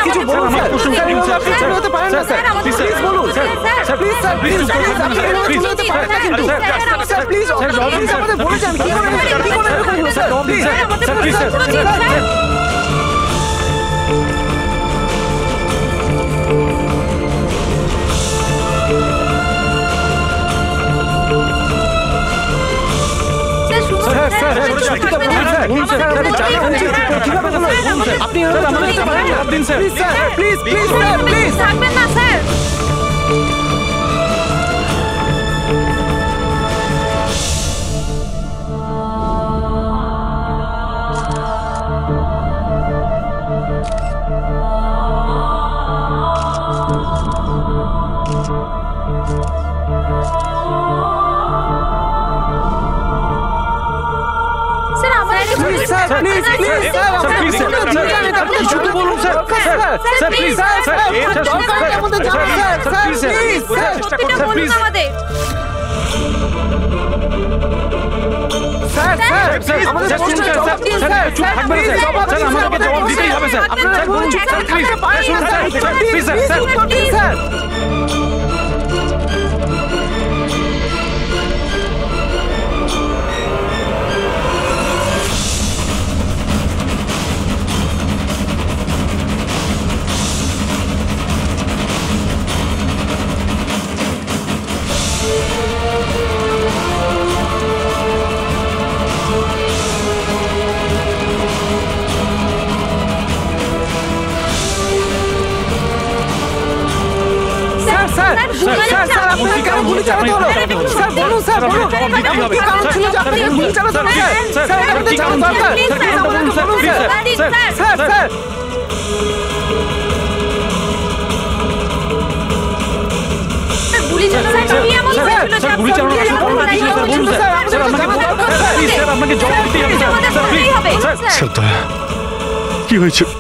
কিছু বলুন স্যার, আপনি চলে যেতে পারেন না স্যার, প্লিজ বলুন স্যার, প্লিজ স্যার, প্লিজ আপনি চলে যেতে পারেন না কিন্তু স্যার, প্লিজ আমাদের বলে যান কি করে এরকম হলো স্যার, প্লিজ স্যার। আপনি প্লিজ প্লিজ প্লিজ থাকবেন না স্যার।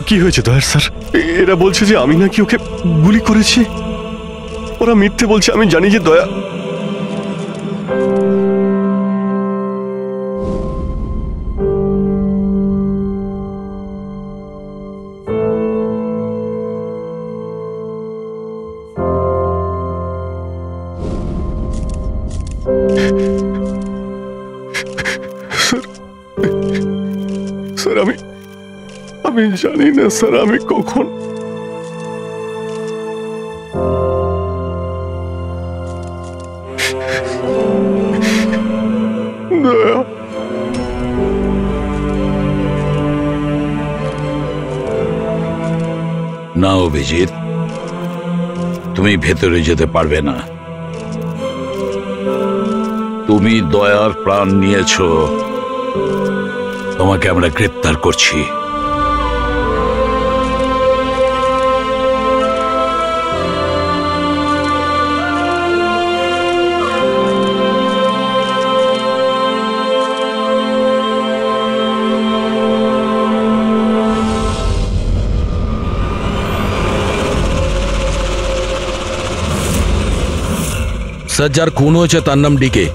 কি হয়েছে দয়ার স্যার? এরা বলছে যে আমি নাকি ওকে গুলি করেছি। ওরা মিথ্যে বলছে, আমি জানি যে দয়া। স্যার আমি জানি না স্যার আমি কখন দয়া। না অভিজিৎ, তুমি ভেতরে যেতে পারবে না। তুমি দয়ার প্রাণ নিয়েছো, তোমাকে আমরা গ্রেপ্তার করছি। স্যার, যার খুন হয়েছে তার নাম ডিকে,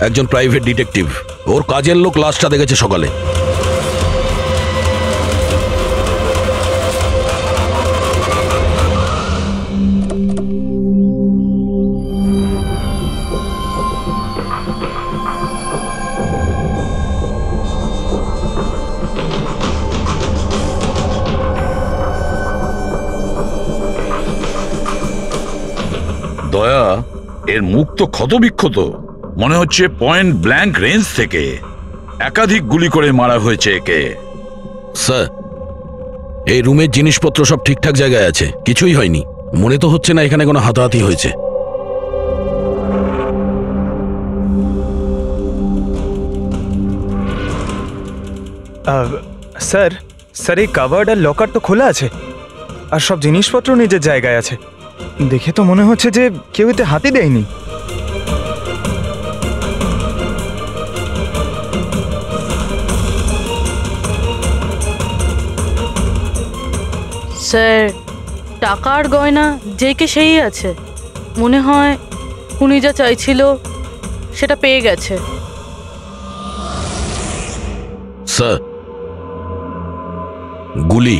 একজন প্রাইভেট ডিটেকটিভ। ওর কাজের লোক লাশটা দেখেছে সকালে। দয়া, এর মুখ তো ক্ষতবিক্ষত, মনে হচ্ছে পয়েন্ট ব্ল্যাঙ্ক রেঞ্জ থেকে একাধিক গুলি করে মারা হয়েছে একে। স্যার, এই রুমের জিনিসপত্র সব ঠিকঠাক জায়গায় আছে, কিছুই হয়নি। মনে তো হচ্ছে না এখানে কোনো হাতাহাতি হয়েছে। স্যার স্যার এই কাভার্ড আর লকার তো খোলা আছে, আর সব জিনিসপত্র নিজের জায়গায় আছে। দেখে তো মনে হচ্ছে যে কেউ এতে হাতই দেয়নি। স্যার, টাকা আর গয়না যেকে সেই আছে। মনে হয় উনি যা চাইছিল সেটা পেয়ে গেছে। স্যার, গুলি।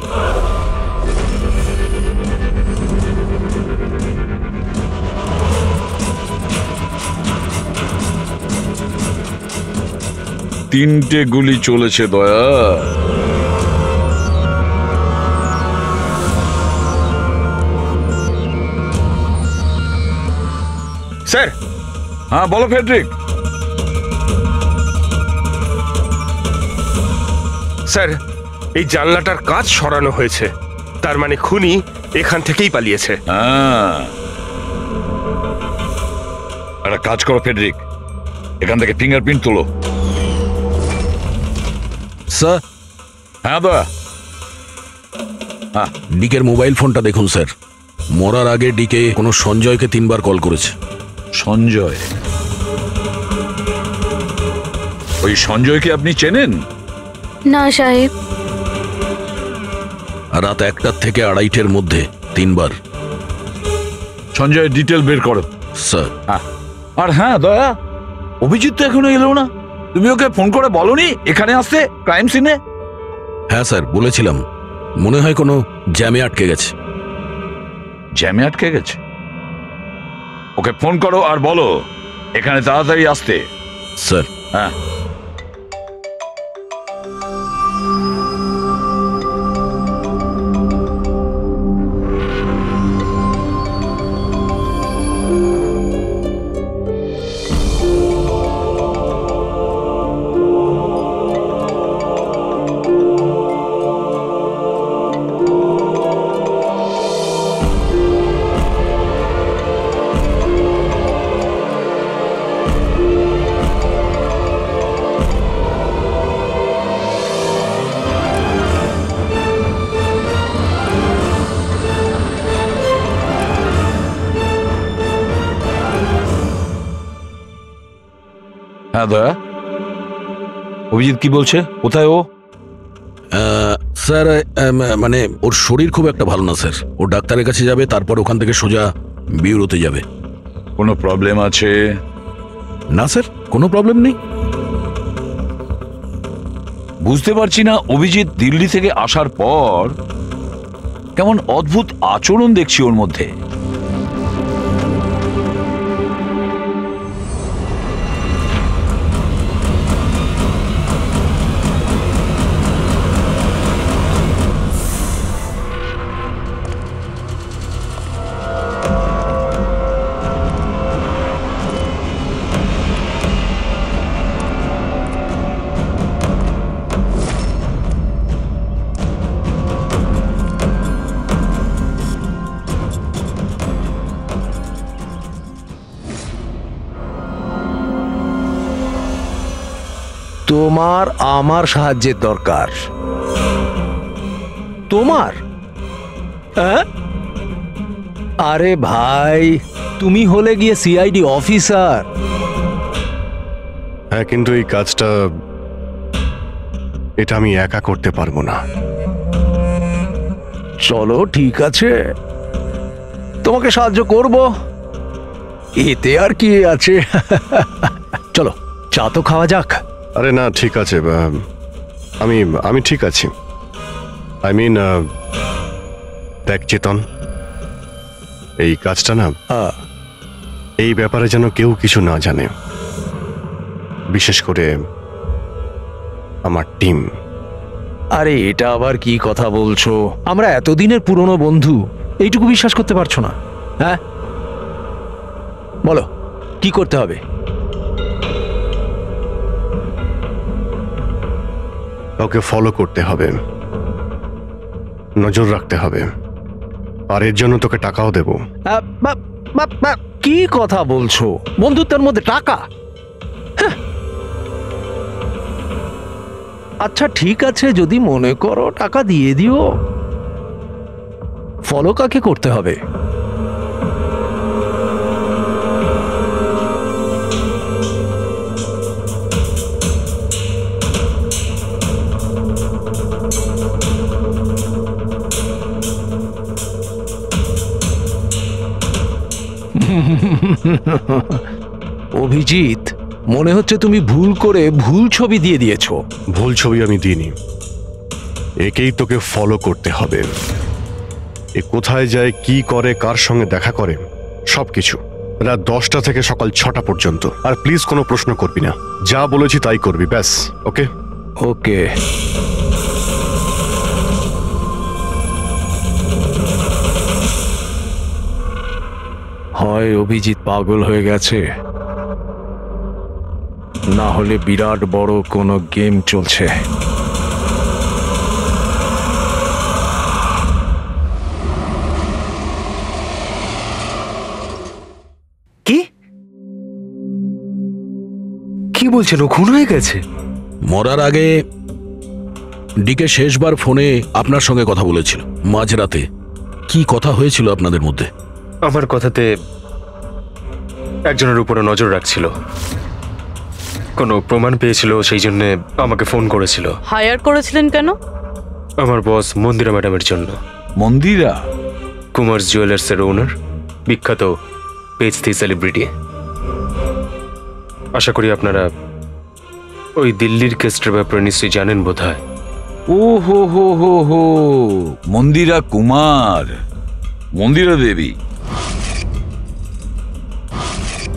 3টে গুলি চলেছে দয়া। স্যার। হ্যাঁ বলো ফেডরিক। স্যার, এই জানলাটার কাঁচ সরানো হয়েছে, তার মানে খুনি এখান থেকেই পালিয়েছে। হ্যাঁ, একটা কাজ করো ফেডরিক, এখান থেকে ফিঙ্গারপ্রিন্ট তোলো। স্যার। হ্যাঁ দয়া। হ্যাঁ, ডিকের মোবাইল ফোনটা দেখুন স্যার। মরার আগে ডিকে কোনো সঞ্জয়কে 3বার কল করেছে। সঞ্জয়? ওই সঞ্জয়কে আপনি চেনেন? না সাহেব। রাত 1টা থেকে 2:30-এর মধ্যে 3বার। সঞ্জয়ের ডিটেল বের করো স্যার। আর হ্যাঁ দয়া, অভিজিৎ তো এখনো এলো না, তুমি ওকে ফোন করে বলনি এখানে আসতে ক্রাইম সিনে? হ্যাঁ স্যার বলেছিলাম, মনে হয় কোনো জ্যামে আটকে গেছে। জ্যামে আটকে গেছে? ওকে ফোন করো আর বলো এখানে তাড়াতাড়ি আসতে। স্যার। হ্যাঁ। হ্যাঁ দয়া, অভিজিৎ কি বলছে, কোথায় ও? স্যার মানে ওর শরীর খুব একটা ভালো না স্যার। ও ডাক্তারের কাছে যাবে, তারপর ওখান থেকে সোজা বিউরোতে যাবে। কোনো প্রবলেম আছে? না স্যার, কোনো প্রবলেম নেই। বুঝতে পারছি না, অভিজিৎ দিল্লি থেকে আসার পর কেমন অদ্ভুত আচরণ দেখছি ওর মধ্যে। তোমার আমার সাহায্যের দরকার। তোমার? আরে ভাই, তুমি হলে গিয়ে সিআইডি অফিসার। হ্যাঁ, কিন্তু এই কাজটা এটা আমি একা করতে পারবো না। চলো ঠিক আছে, তোমাকে সাহায্য করব, এতে আর কি আছে। চলো চা তো খাওয়া যাক। আরে না, ঠিক আছে, আমি আমি ঠিক আছি। আই মিন, দেখ চেতন, এই কাজটা না, এই ব্যাপারে যেন কেউ কিছু না জানে, বিশেষ করে আমার টিম। আরে এটা আবার কি কথা বলছো? আমরা এতদিনের পুরনো বন্ধু, এইটুকু বিশ্বাস করতে পারছো না? হ্যাঁ বলো কি করতে হবে? কাউকে ফলো করতে হবে, নজর রাখতে হবে, আর এর জন্য তোকে টাকাও দেব। কি কথা বলছো? বন্ধুত্বের মধ্যে টাকা? আচ্ছা ঠিক আছে, যদি মনে করো টাকা দিয়ে দিও। ফলো কাকে করতে হবে? অভিজিৎ, মনে হচ্ছে তুমি ভুল করে ভুল ছবি দিয়ে দিয়েছো। ভুল ছবি আমি দিইনি, একেই তোকে ফলো করতে হবে। এ কোথায় যায়, কি করে, কার সঙ্গে দেখা করে, সবকিছু রাত 10টা থেকে সকাল 6টা পর্যন্ত। আর প্লিজ কোনো প্রশ্ন করবি না, যা বলেছি তাই করবি, ব্যাস। ওকে ওকে। হয় অভিজিৎ পাগল হয়ে গেছে, না হলে বিরাট বড় কোনো গেম চলছে। কি কি বলছেন? ও খুন হয়ে গেছে? মরার আগে ডিকে শেষবার ফোনে আপনার সঙ্গে কথা বলেছিল মাঝরাতে। কি কথা হয়েছিল আপনাদের মধ্যে? আমার কথাতে একজনের উপরে নজর রাখছিল, কোনো প্রমাণ পেয়েছিল, সেই জন্য আমাকে ফোন করেছিল। হায়ার করেছিলেন কেন? আমার বস মন্দিরা ম্যাডামের জন্য। মন্দিরা? কুমার জুয়েলার্সের ওনার, বিখ্যাত পেজথি সেলিব্রিটি। আশা করি আপনারা ওই দিল্লির কেসটার ব্যাপারে নিশ্চয়ই জানেন বোধহয়। ও হো হো হো হো, মন্দিরা কুমার, মন্দিরা দেবী।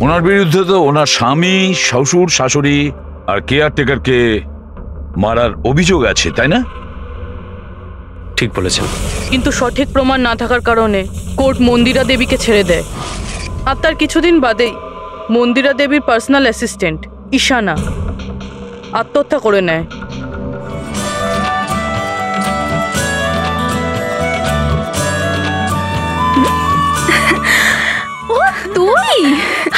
ওনার বিরুদ্ধে তো ওনার স্বামী, শ্বশুর, শাশুড়ি আর কেয়ারটেকারকে মারার অভিযোগ আছে, তাই না? ঠিক বলেছেন। কিন্তু সঠিক প্রমাণ না থাকার কারণে কোর্ট মন্দিরা দেবীকে ছেড়ে দেয়। আর তার কিছুদিন বাদেই মন্দিরা দেবীর পার্সোনাল অ্যাসিস্ট্যান্ট ঈশানা আত্মহত্যা করে নেয়। তুই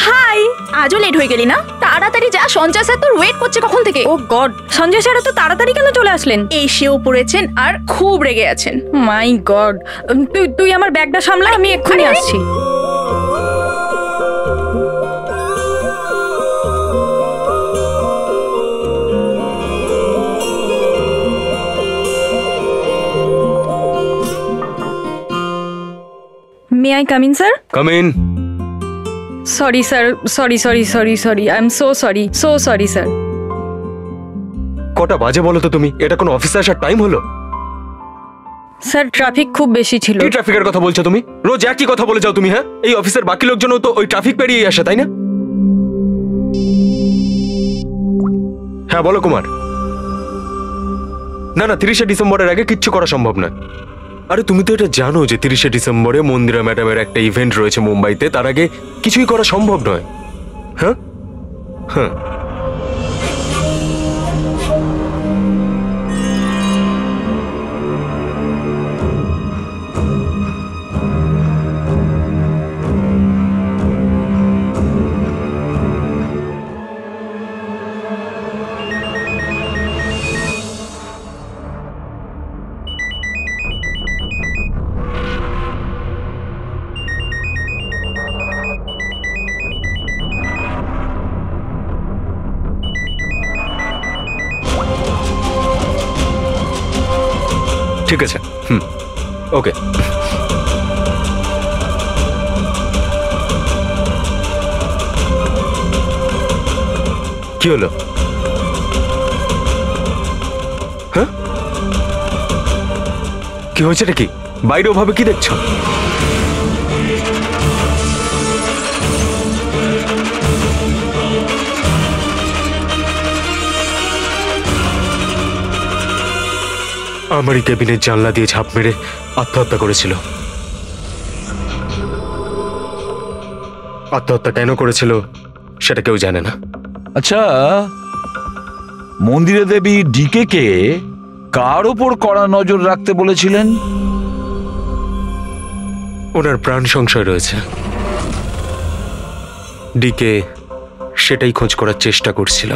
হাই, আজও লেট হয়ে গেলি না? তাড়াতাড়ি যা, সঞ্জয় স্যার তোর ওয়েট করছে কখন থেকে। ও গড, সঞ্জয় স্যার তো তাড়াতাড়ি কেন চলে আসলেন? এসেও পড়েছেন আর খুব রেগে আছেন। মাই গড, তুই আমার ব্যাগটা সামলা, আমি এক্ষুনি আসছি। May I come in, sir? Come in. Sorry, sir. Sorry. I'm so sorry, sir. কটা বাজে বলো তো তুমি? এটা কোনো অফিসে আসার টাইম হলো? স্যার ট্রাফিক খুব বেশি ছিল। কি ট্রাফিকের কথা বলছো তুমি? রোজ একই কথা বলে যাও তুমি। হ্যাঁ, এই অফিসের বাকি লোকজনও তো ওই ট্রাফিক পেরিয়ে আসে, তাই না? হ্যাঁ বলো কুমার। না 30শে ডিসেম্বরের আগে কিচ্ছু করা সম্ভব না। আরে তুমি তো এটা জানো যে 30শে ডিসেম্বরে মন্দিরা ম্যাডামের একটা ইভেন্ট রয়েছে মুম্বাইতে, তার আগে কিছুই করা সম্ভব নয়। হ্যাঁ হ্যাঁ, ঠিক আছে। ওকে। কি হলো? হ্যাঁ, কি হয়েছে? কি বাইরে ওভাবে কি দেখছো? আমারই কেবিনের জানলা দিয়ে ঝাঁপ মেরে আত্মহত্যা করেছিল। আত্মহত্যা কেন করেছিল সেটা কেউ জানে না। আচ্ছা, মন্দিরা দেবী ডিকে কে কার ওপর কড়া নজর রাখতে বলেছিলেন? ওনার প্রাণ সংশয় রয়েছে। ডিকে সেটাই খোঁজ করার চেষ্টা করছিল।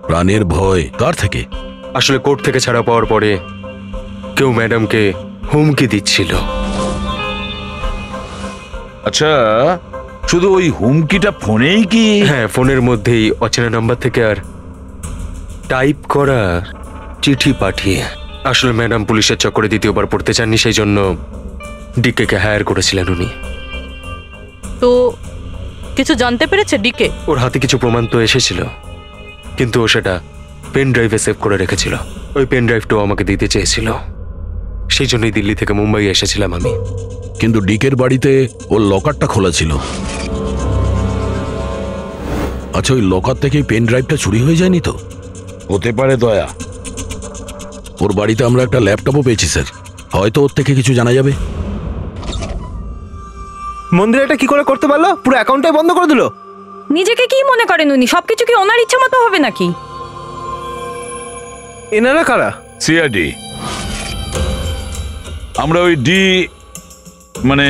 প্রাণের ভয় কার থেকে? আসলে কোর্ট থেকে ছাড়া পাওয়ার পরে কেউ ম্যাডামকে হুমকি দিচ্ছিল। আচ্ছা, শুধু ওই হুমকিটা ফোনেই কি? হ্যাঁ, ফোনের মধ্যেই অচেনা নাম্বার থেকে আর টাইপ করা চিঠি পাঠিয়ে। আসলে ম্যাডাম পুলিশের চক্করে দ্বিতীয়বার পড়তে চাননি, সেই জন্য ডিকে কে হায়ার করেছিলেন উনি। তো কিছু জানতে পেরেছে ডিকে? ওর হাতে কিছু প্রমাণ তো এসেছিল, কিন্তু ও সেটা পেন ড্রাইভে সেভ করে রেখেছিল। ওই পেন ড্রাইভটাও আমাকে দিতে চেয়েছিল, সেই জন্যই দিল্লি থেকে মুম্বাই এসেছিলাম আমি। কিন্তু ডিকের বাড়িতে ওর লকারটা খোলা ছিল। আচ্ছা, ওই লকার থেকে পেন ড্রাইভটা চুরি হয়ে যায়নি তো? হতে পারে দয়া। ওর বাড়িতে আমরা একটা ল্যাপটপও পেয়েছি স্যার, হয়তো ওর থেকে কিছু জানা যাবে। মন্দির এটা কি করে করতে পারলো? পুরো অ্যাকাউন্টটাই বন্ধ করে দিল। নিজেকে কি মনে করেন উনি? সবকিছু কি ওনার ইচ্ছা মতো হবে নাকি? এনারা কারা? সিআইডি। আমরা ওই মানে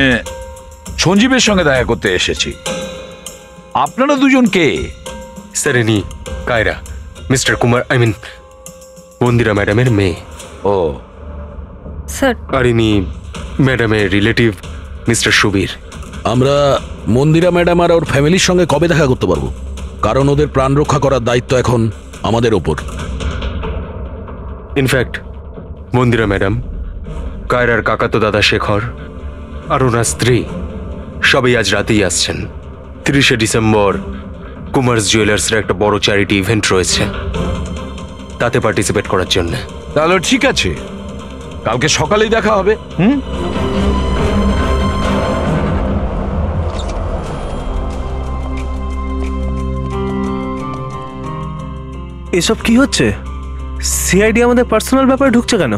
সঞ্জীবের সঙ্গে দেখা করতে এসেছি। আপনারা দুজন কে? স্যার ইনি কায়রা, মিস্টার কুমার, মন্দিরা ম্যাডামের মেয়ে। ও স্যার, আর ইনি ম্যাডামের রিলেটিভ মিস্টার সুবীর। আমরা মন্দিরা ম্যাডাম আর ওর ফ্যামিলির সঙ্গে কবে দেখা করতে পারবো? কারণ ওদের প্রাণ রক্ষা করার দায়িত্ব এখন আমাদের ওপর। ইনফ্যাক্ট মন্দিরা ম্যাডাম, কায়রার কাকাতো দাদা শেখর আর ওনার স্ত্রী সবাই আজ রাতেই আসছেন। 30শে ডিসেম্বর কুমার্স জুয়েলার্সের একটা বড় চ্যারিটি ইভেন্ট রয়েছে, তাতে পার্টিসিপেট করার জন্য। তাহলে ঠিক আছে, কালকে সকালেই দেখা হবে। এসব কি হচ্ছে? সিআইডি আমাদের পার্সোনাল ব্যাপারে ঢুকছে কেন?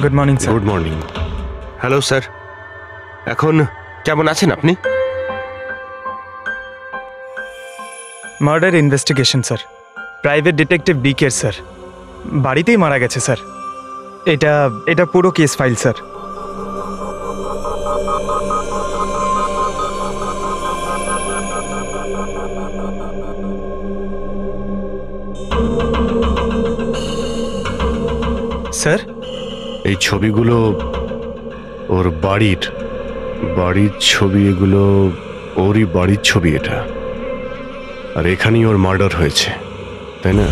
Good morning sir. Good morning. Hello sir, এখন কেমন আছেন আপনি? Murder investigation sir, private detective ডিকের স্যার, বাড়িতেই মারা গেছে স্যার। এটা পুরো কেস ফাইল স্যার। স্যার, এই ছবিগুলো ওর বাড়ির ছবি, এগুলো ওরই বাড়ির ছবি এটা। আর এখানেই ওর মার্ডার হয়েছে, তাই না?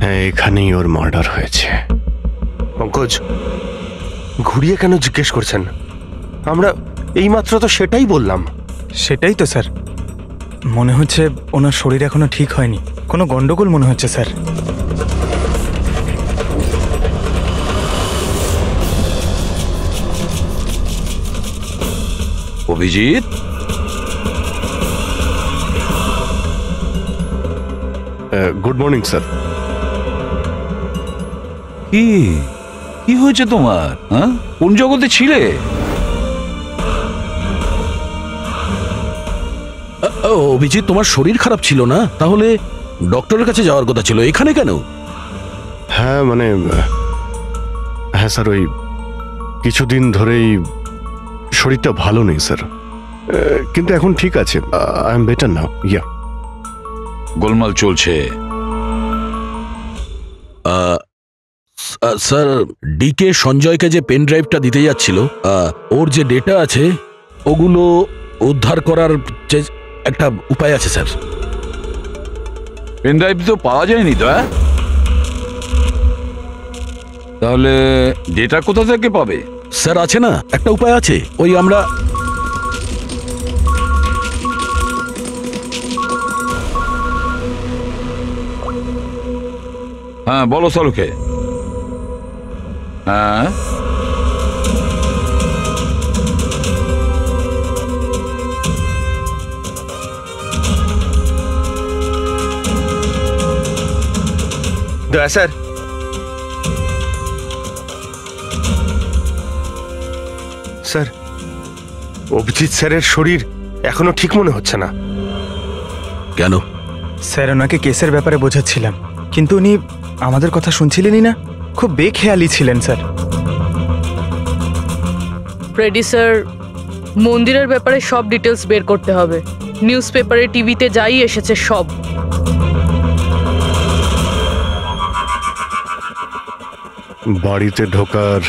হ্যাঁ, এখানেই ওর মার্ডার হয়েছে। পঙ্কজ, ঘুরিয়ে কেন জিজ্ঞেস করছেন? আমরা এইমাত্র তো সেটাই বললাম। সেটাই তো স্যার, মনে হচ্ছে ওনার শরীর এখনো ঠিক হয়নি, কোনো গন্ডগোল মনে হচ্ছে sir. Abhijit, good morning sir. কি হয়েছে তোমার? হ্যাঁ, কোন জগতে ছিলে? অভিজিৎ, তোমার শরীর খারাপ ছিল না? তাহলে ডক্টরের কাছে যাওয়ার কথা ছিল, এখানে কেন? হ্যাঁ হ্যাঁ স্যার, ওই কিছুদিন ধরেই শরীরটা ভালো নেই স্যার, কিন্তু এখন ঠিক আছে। I am better now. Yeah, গোলমাল চলছে। স্যার, ডিকে সঞ্জয়কে যে পেন ড্রাইভটা দিতে যাচ্ছিল, ওর যে ডেটা আছে ওগুলো উদ্ধার করার যে একটা উপায় আছে স্যার। পেন ড্রাইভ তো পাওয়া যায়নি তো। তাহলে ডেটা কোথা থেকে পাবে? স্যার, আছে না একটা উপায় আছে, ওই আমরা হ্যাঁ বলো সলুকে। হ্যাঁ, দয়া স্যার, স্যার অভিজিৎ স্যারের শরীর এখনো ঠিক মনে হচ্ছে না। কেন? স্যার, ওনাকে কেসের ব্যাপারে বোঝাচ্ছিলাম, কিন্তু উনি আমাদের কথা শুনছিলেনই না, খুব বেখেয়ালি ছিলেন স্যার। ফ্রেডি স্যার মন্দিরের ব্যাপারে সব ডিটেলস বের করতে হবে। নিউজ পেপারে, টিভিতে যাই এসেছে সব। বাড়িতে ঢোকার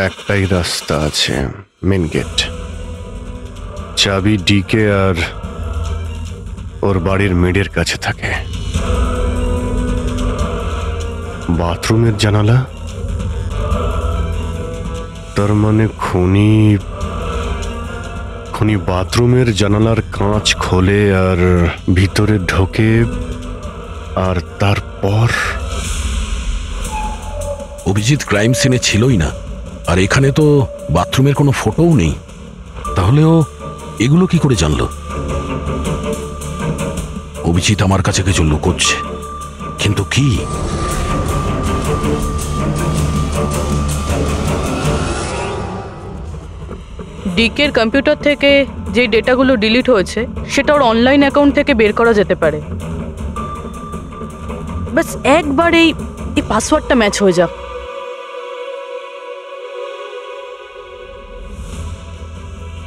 একটাই রাস্তা আছে, মেন গেট। চাবি ডিকে আর ওর বাড়ির মেডের কাছে থাকে। বাথরুমের জানালা, তার মানে খুনি বাথরুমের জানালার কাঁচ খোলে আর ভিতরে ঢোকে, আর তারপর অভিজিৎ ক্রাইম সিনে ছিলই না, আর এখানে তো বাথরুমের কোনো ফটোও নেই। তাহলে ও এগুলো কি করে জানলো? অভিজিৎ আমার কাছে কিছু লুকোচ্ছে, কিন্তু কি? ডিকের কম্পিউটার থেকে যে ডেটাগুলো ডিলিট হয়েছে সেটা ওর অনলাইন অ্যাকাউন্ট থেকে বের করা যেতে পারে। বাস একবার এই পাসওয়ার্ডটা ম্যাচ হয়ে যাক।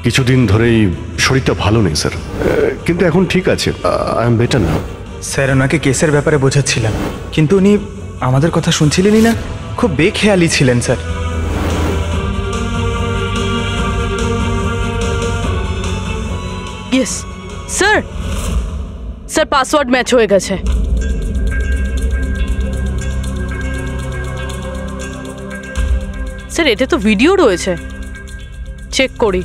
কিছুদিন ধরেই শরীরটা ভালো নেই স্যার, কিন্তু এখন ঠিক আছে। I am better now. Sir ওনাকে কেসের ব্যাপারে বোঝাচ্ছিলাম, কিন্তু উনি আমাদের কথা শুনছিলেনই না। খুব বেখেয়ালি ছিলেন sir. Yes sir, sir password match হয়ে গেছে। স্যার এতে তো ভিডিও রয়েছে, চেক করি।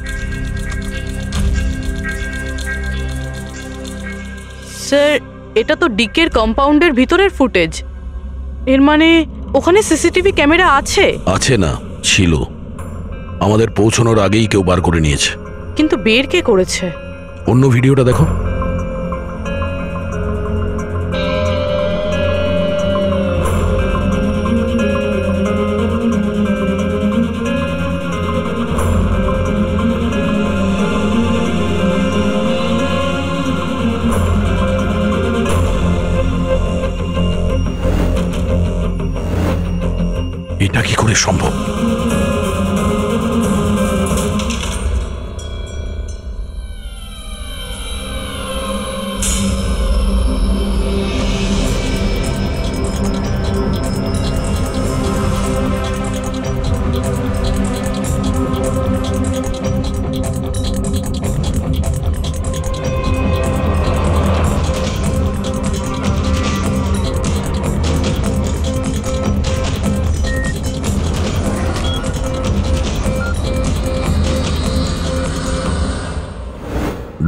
স্যার এটা তো ডিকের কম্পাউন্ডের ভিতরের ফুটেজ। এর মানে ওখানে সিসিটিভি ক্যামেরা আছে? আছে না, ছিল। আমাদের পৌঁছানোর আগেই কেউ বার করে নিয়েছে। কিন্তু বের কে করেছে? অন্য ভিডিওটা দেখো। এটা কি করে সম্ভব?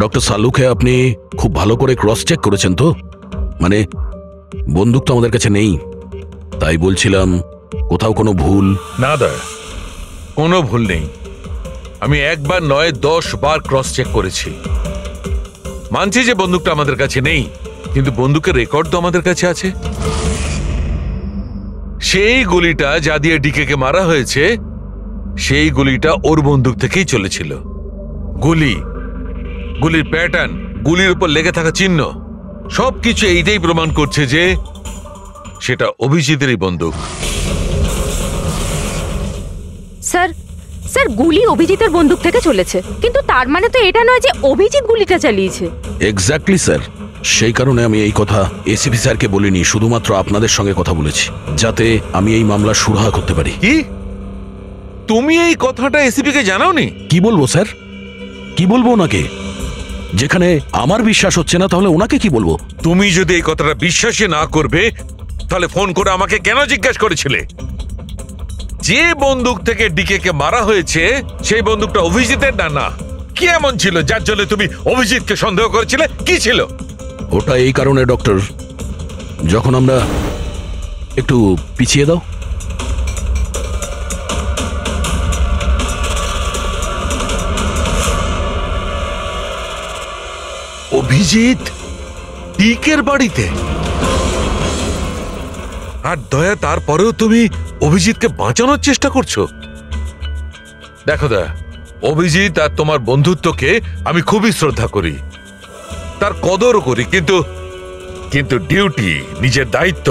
ডক্টর সালুকে আপনি খুব ভালো করে ক্রস চেক করেছেন তো? মানে বন্দুক তো আমাদের কাছে নেই, তাই বলছিলাম কোথাও কোনো ভুল? না দয়া, কোনো ভুল নেই। আমি একবার নয় 10 বার ক্রস চেক করেছি। মানছি যে বন্দুকটা আমাদের কাছে নেই, কিন্তু বন্দুকের রেকর্ড তো আমাদের কাছে আছে। সেই গুলিটা যা দিয়ে ডিকেকে মারা হয়েছে, সেই গুলিটা ওর বন্দুক থেকেই চলেছিল। গুলির প্যাটার্ন, গুলির উপর লেগে থাকা চিহ্ন, সবকিছু এইটাই প্রমাণ করছে যে সেটা অভিজিতেরই বন্দুক। স্যার গুলি অভিজিতের বন্দুক থেকে চলেছে, কিন্তু তার মানে তো এটা নয় যে অভিজিৎ গুলিটা চালিয়েছে। এক্স্যাক্টলি স্যার, সেই কারণে আমি এই কথা এসিপি স্যারকে বলিনি, শুধুমাত্র আপনাদের সঙ্গে কথা বলেছি, যাতে আমি এই মামলা সুরাহা করতে পারি। কি তুমি এই কথাটা এসিপি কে জানাওনি? কি বলবো স্যার, কি বলবো ওনাকে? যেখানে আমার বিশ্বাস হচ্ছে না, তাহলে ওনাকে কি বলবো? তুমি যদি এই কথাটা বিশ্বাসই না করবে, তাহলে ফোন করে আমাকে কেন জিজ্ঞেস করেছিলে? যে বন্দুক থেকে ডিকেকে মারা হয়েছে সেই বন্দুকটা অভিজিতের না? কি এমন ছিল যার জন্য তুমি অভিজিৎকে সন্দেহ করেছিলে? কি ছিল ওটা? এই কারণে ডক্টর, যখন আমরা একটু পিছিয়ে দাও। অভিজিৎ ডিকের বাড়িতে, আর দয়া তারপরেও তুমি অভিজিৎকে বাঁচানোর চেষ্টা করছো। দেখো দয়া, অভিজিৎ আর তোমার বন্ধুত্বকে আমি খুবই শ্রদ্ধা করি, তার কদরও করি, কিন্তু ডিউটি, নিজের দায়িত্ব,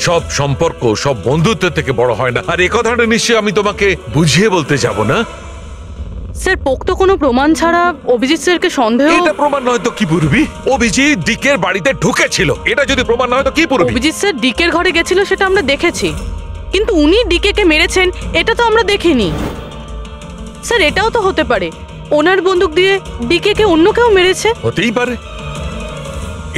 সব সম্পর্ক সব বন্ধুত্ব থেকে বড় হয় না। আর এই কথাটা নিশ্চয়ই আমি তোমাকে বুঝিয়ে বলতে যাব না। স্যার পোক্ত কোনো প্রমাণ ছাড়া অভিজিৎ স্যারকে সন্দেহ। এটা প্রমাণ নয় তো কি পুরবি? অভিজিৎ ডিকের বাড়িতে ঢুকেছিল, এটা যদি প্রমাণ নয় তো কি পুরবি? অভিজিৎ স্যার ডিকের ঘরে গেছিল সেটা আমরা দেখেছি, কিন্তু উনি ডিকেকে মেরেছেন এটা তো আমরা দেখিনি। স্যার এটাও তো হতে পারে ওনার বন্দুক দিয়ে ডিকেকে অন্য কেউ মেরেছে। হতেই পারে,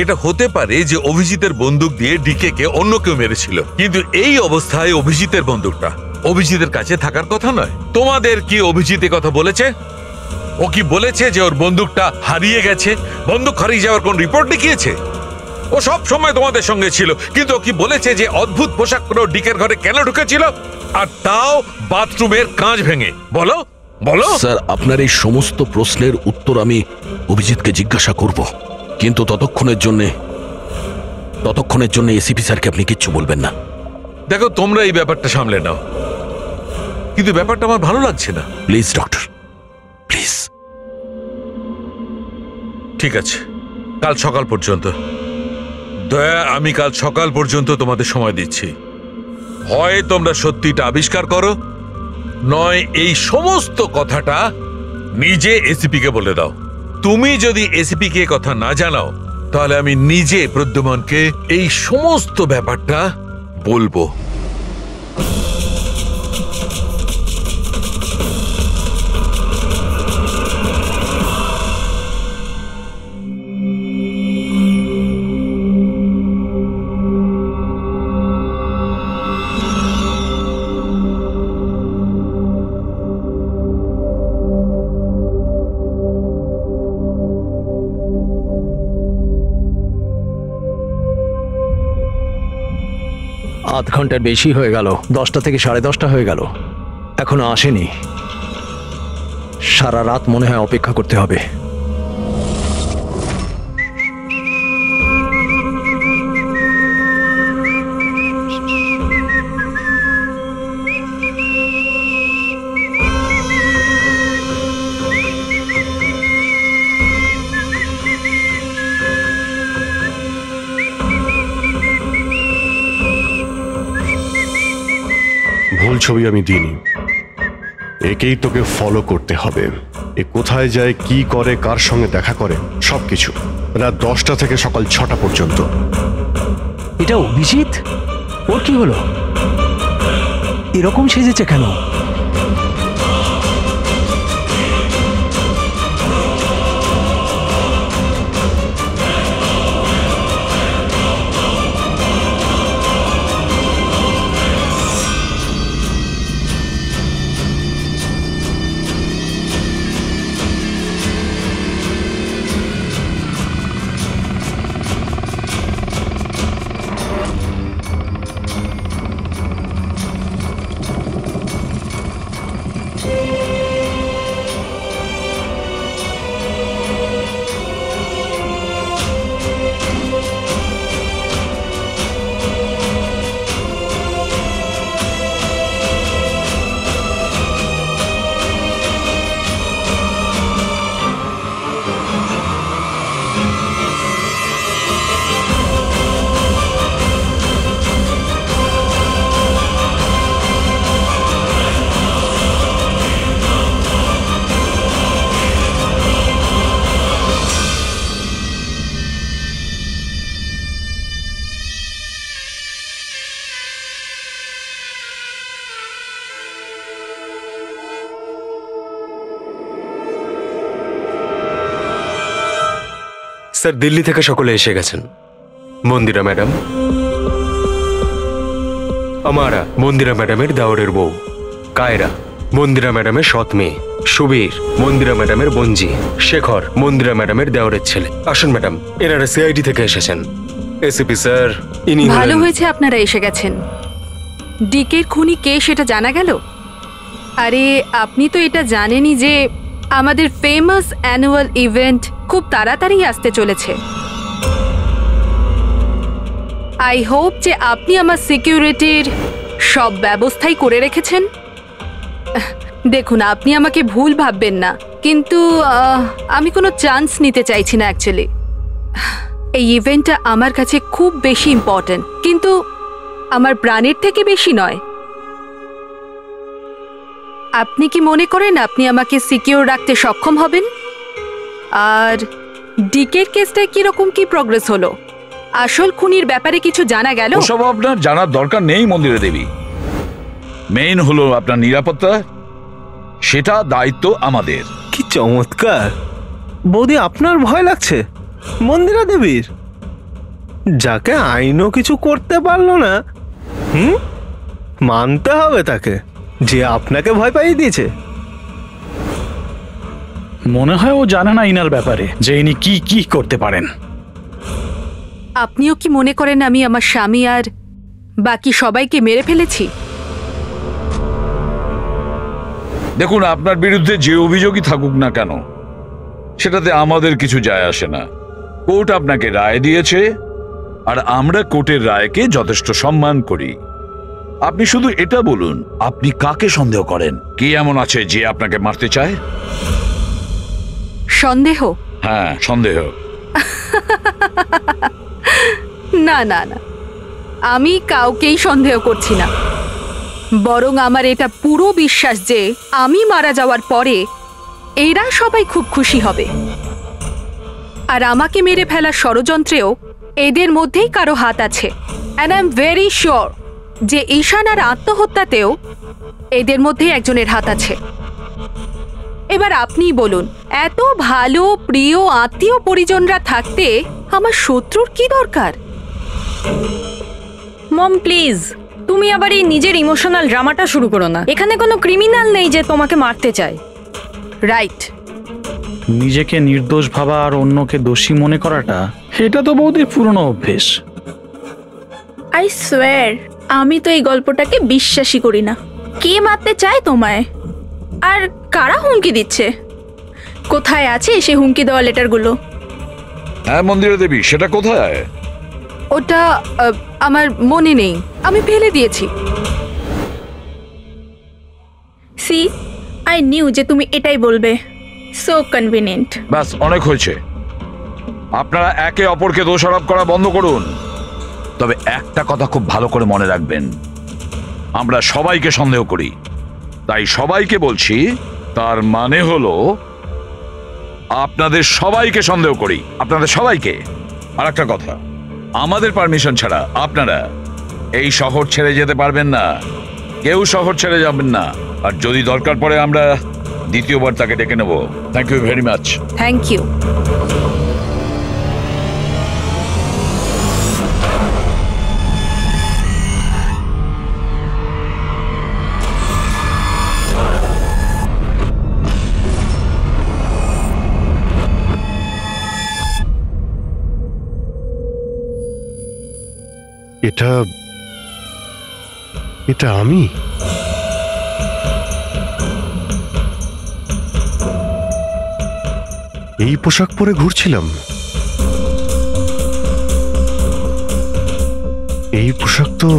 এটা হতে পারে যে অভিজিতের বন্দুক দিয়ে ডিকেকে অন্য কেউ মেরেছিল, কিন্তু এই অবস্থায় অভিজিতের বন্দুকটা অভিজিতের কাছে থাকার কথা নয়। তোমাদের কি অভিজিৎ কথা বলেছে? ও কি বলেছে যে ওর বন্দুকটা হারিয়ে গেছে? বন্দুক হারিয়ে যাওয়ার কোন রিপোর্ট দেখিয়েছে? ও সব সময় তোমাদের সঙ্গে ছিল, কিন্তু ও কি বলেছে যে অদ্ভুত পোশাক পরে ডিকের ঘরে কেন ঢুকেছিল, আর তাও বাথরুমের কাঁচ ভেঙে? বলো বলো। স্যার আপনার এই সমস্ত প্রশ্নের উত্তর আমি অভিজিৎকে জিজ্ঞাসা করব, কিন্তু ততক্ষণের জন্য এসিপি স্যারকে আপনি কিচ্ছু বলবেন না। দেখো তোমরা এই ব্যাপারটা সামলে নাও, কিন্তু ব্যাপারটা আমার ভালো লাগছে না। Please doctor, please. ঠিক আছে, কাল সকাল পর্যন্ত দয়া, আমি কাল সকাল পর্যন্ত তোমাদের সময় দিচ্ছি। হয় তোমরা সত্যিটা আবিষ্কার করো, নয় এই সমস্ত কথাটা নিজে এসিপি কে বলে দাও। তুমি যদি এসিপি কে কথা না জানাও তাহলে আমি নিজে প্রদ্যুমনকে এই সমস্ত ব্যাপারটা বলবো। আধ ঘন্টার বেশি হয়ে গেল, 10টা থেকে 10:30 হয়ে গেল, এখনো আসেনি। সারা রাত মনে হয় অপেক্ষা করতে হবে। ভুল ছবি আমি দিইনি, একেই তোকে ফলো করতে হবে। এ কোথায় যায়, কি করে, কার সঙ্গে দেখা করে, সবকিছু রাত 10টা থেকে সকাল 6টা পর্যন্ত। এটা অভিজিৎ? ওর কি হলো? এরকম সেজেছে কেন? স্যার দিল্লি থেকে সকলে এসে গেছেন। মন্দিরা ম্যাডাম, আমারা মন্দিরা ম্যাডামের দাওরের বউ, কায়রা মন্দিরা ম্যাডামের সৎ মেয়ে, সুবীর মন্দিরা ম্যাডামের বোনজি, শেখর মন্দিরা ম্যাডামের দেওরের ছেলে। আসুন ম্যাডাম, এনারা সিআইডি থেকে এসেছেন। এসিপি স্যার, ইনি ভালো হয়েছে আপনারা এসে গেছেন। ডিকের খুনি কে সেটা জানা গেল? আরে আপনি তো এটা জানেনই যে আমাদের ফেমাস অ্যানুয়াল ইভেন্ট খুব তাড়াতাড়ি আসতে চলেছে। আই হোপ যে আপনি আমার সিকিউরিটির সব ব্যবস্থাই করে রেখেছেন। দেখুন, আপনি আমাকে ভুল ভাববেন না, কিন্তু আমি কোনো চান্স নিতে চাইছি না অ্যাকচুয়ালি। এই ইভেন্টটা আমার কাছে খুব বেশি ইম্পর্ট্যান্ট, কিন্তু আমার প্রাণের থেকে বেশি নয়। আপনি কি মনে করেন আপনি আমাকে সিকিউর রাখতে সক্ষম হবেন? আর ডিকের কেসটায় কিরকম কি প্রগ্রেস হলো? আসল খুনির ব্যাপারে কিছু জানা গেল? ওসব আপনার জানার দরকার নেই মন্দিরা দেবী। মেইন হলো আপনার নিরাপত্তা, সেটা দায়িত্ব আমাদের। কি চমৎকার! বৌদি, আপনার ভয় লাগছে মন্দিরা দেবীর, যাকে আইনও কিছু করতে পারলো না? মানতে হবে তাকে যে আপনাকে ভয় পাইয়ে দিয়েছে। মনে হয় ও জানে না ইনার ব্যাপারে, যে ইনি কি কি করতে পারেন। আপনিও কি মনে করেন আমি আমার স্বামী আর বাকি সবাইকে মেরে ফেলেছি? দেখুন, আপনার বিরুদ্ধে যে অভিযোগই থাকুক না কেন, সেটাতে আমাদের কিছু যায় আসে না। কোর্ট আপনাকে রায় দিয়েছে, আর আমরা কোর্টের রায়কে যথেষ্ট সম্মান করি। আপনি শুধু এটা বলুন, আপনি কাকে সন্দেহ করেন? কে এমন আছে যে আপনাকে মারতে চায়? সন্দেহ? হ্যাঁ, সন্দেহ। না না না, আমি কাউকেই সন্দেহ করছি না। বরং আমার এটা পুরো বিশ্বাস যে আমি মারা যাওয়ার পরে এরা সবাই খুব খুশি হবে। আর আমাকে মেরে ফেলার ষড়যন্ত্রেও এদের মধ্যেই কারো হাত আছে। And I am very sure যে ঈশানার আত্মহত্যাতেও এদের মধ্যেই একজনের হাত আছে। এবার আপনিই বলুন, এত ভালো প্রিয় আত্মীয় পরিজনরা থাকতে আমার শত্রুর কি দরকার? মম প্লিজ, তুমি আবার এই নিজের ইমোশনাল ড্রামাটা শুরু করো না। এখানে কোনো ক্রিমিনাল নেই যে তোমাকে মারতে চায়। রাইট। নিজেকে নির্দোষ ভাবা আর অন্যকে দোষী মনে করাটা, এটা তো বৌদির পুরনো অভ্যেস। আই সোয়ার, আমি তো এই গল্পটাকে বিশ্বাসই করি না। কে মারতে চায় তোমায়? আর কারা হুমকি দিচ্ছে? কোথায় আছে সে হুমকি দেওয়া লেটারগুলো? হ্যাঁ মন্দিরা দেবী, সেটা কোথায়? ওটা আমার মনে নেই, আমি ফেলে দিয়েছি। সি, আই নিউ যে তুমি এটাই বলবে। So convenient. ব্যাস, অনেক হয়েছে। আপনারা একে অপরকে দোষারোপ করা বন্ধ করুন। তবে একটা কথা খুব ভালো করে মনে রাখবেন, আমরা সবাইকে সন্দেহ করি। তাই সবাইকে বলছি, তার মানে হলো আপনাদের সবাইকে সন্দেহ করি, আপনাদের সবাইকে। আর একটা কথা, আমাদের পারমিশন ছাড়া আপনারা এই শহর ছেড়ে যেতে পারবেন না। কেউ শহর ছেড়ে যাবেন না। আর যদি দরকার পড়ে আমরা দ্বিতীয়বার তাকে ডেকে নেব। Thank you very much. Thank you. এটা আমি? এই পোশাক পরে ঘুরছিলাম? এই পোশাক তো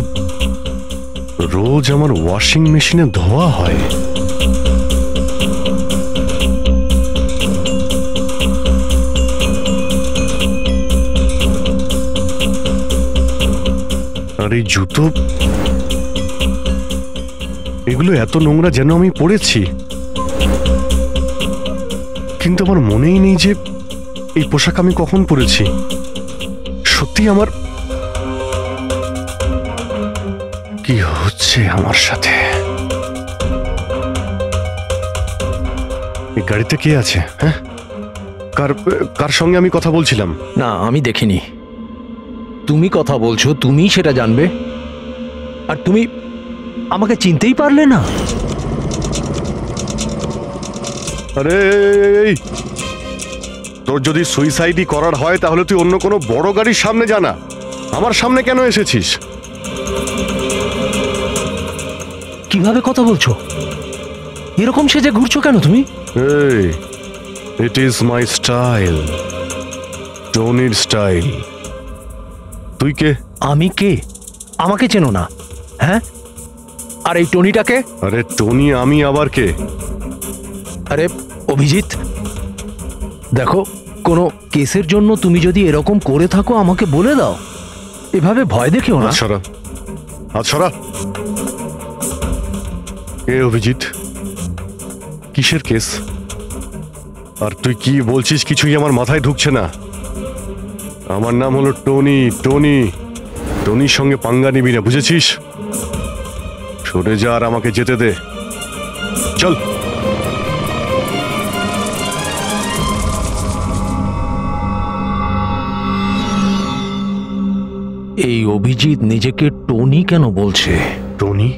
রোজ আমার ওয়াশিং মেশিনে ধোয়া হয়। আর এই জুতো, এগুলো এত নোংরা যেন আমি পরেছি। কিন্তু আমার মনেই নেই যে এই পোশাক আমি কখন পরেছি। সত্যি আমার কি হচ্ছে আমার সাথে? এই গাড়িতে কে আছে? হ্যাঁ, কার সঙ্গে আমি কথা বলছিলাম? না, আমি দেখিনি। তুমি কথা বলছো, তুমি সেটা জানবে। আর তুমি আমাকে চিনতেই পারলে না? আরে তোর যদি সুইসাইডই করার হয় তাহলে তুই অন্য কোনো বড় গাড়ির সামনে জানা। আমার সামনে কেন এসেছিস? কিভাবে কথা বলছো? এরকম সেজে ঘুরছো কেন তুমি? এই, ইট ইজ মাই স্টাইল, টনির স্টাইল। তুই কে? আমি কে? আমাকে চেনো না? হ্যাঁ, আর এই টনিটাকে? আরে টনি আমি আবার কে? আরে অভিজিৎ, দেখো, কোনো কেসের জন্য তুমি যদি এরকম করে থাকো আমাকে বলে দাও। এভাবে ভয় দেখিও না। আচ্ছা, কে অভিজিৎ? কিসের কেস? আর তুই কি বলছিস কিছুই আমার মাথায় ঢুকছে না। আমার নাম হলো টনি। টনি, টনির সঙ্গে পাঙ্গা নিবি না, বুঝেছিস? সরে যা আর আমাকে যেতে দে। চল। এই অভিজিৎ নিজেকে টনি কেন বলছে? টনি?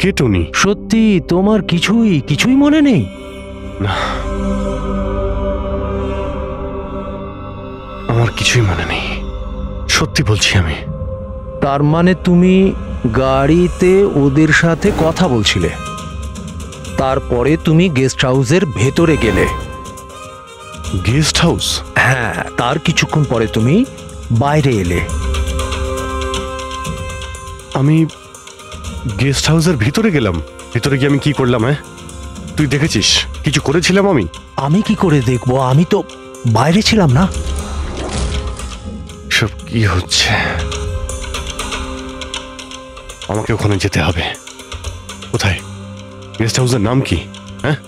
কে টনি? সত্যি তোমার কিছুই মনে নেই? না, আমার কিছুই মনে নেই, সত্যি বলছি আমি। তার মানে তুমি গাড়িতে ওদের সাথে কথা বলছিলে, তারপরে তুমি গেস্ট হাউসের ভেতরে গেলে। Guest house? হ্যাঁ, তার কিছুক্ষণ পরে তুমি বাইরে এলে। আমি গেস্ট হাউসের ভিতরে গেলাম? ভিতরে গিয়ে আমি কি করলাম? হ্যাঁ, তুই দেখেছিস কিছু করেছিলাম আমি? আমি কি করে দেখবো, আমি তো বাইরে ছিলাম না। সব কি হচ্ছে? আমাকে ওখানে যেতে হবে। কোথায়? গেস্ট হাউসের নাম কি? হ্যাঁ,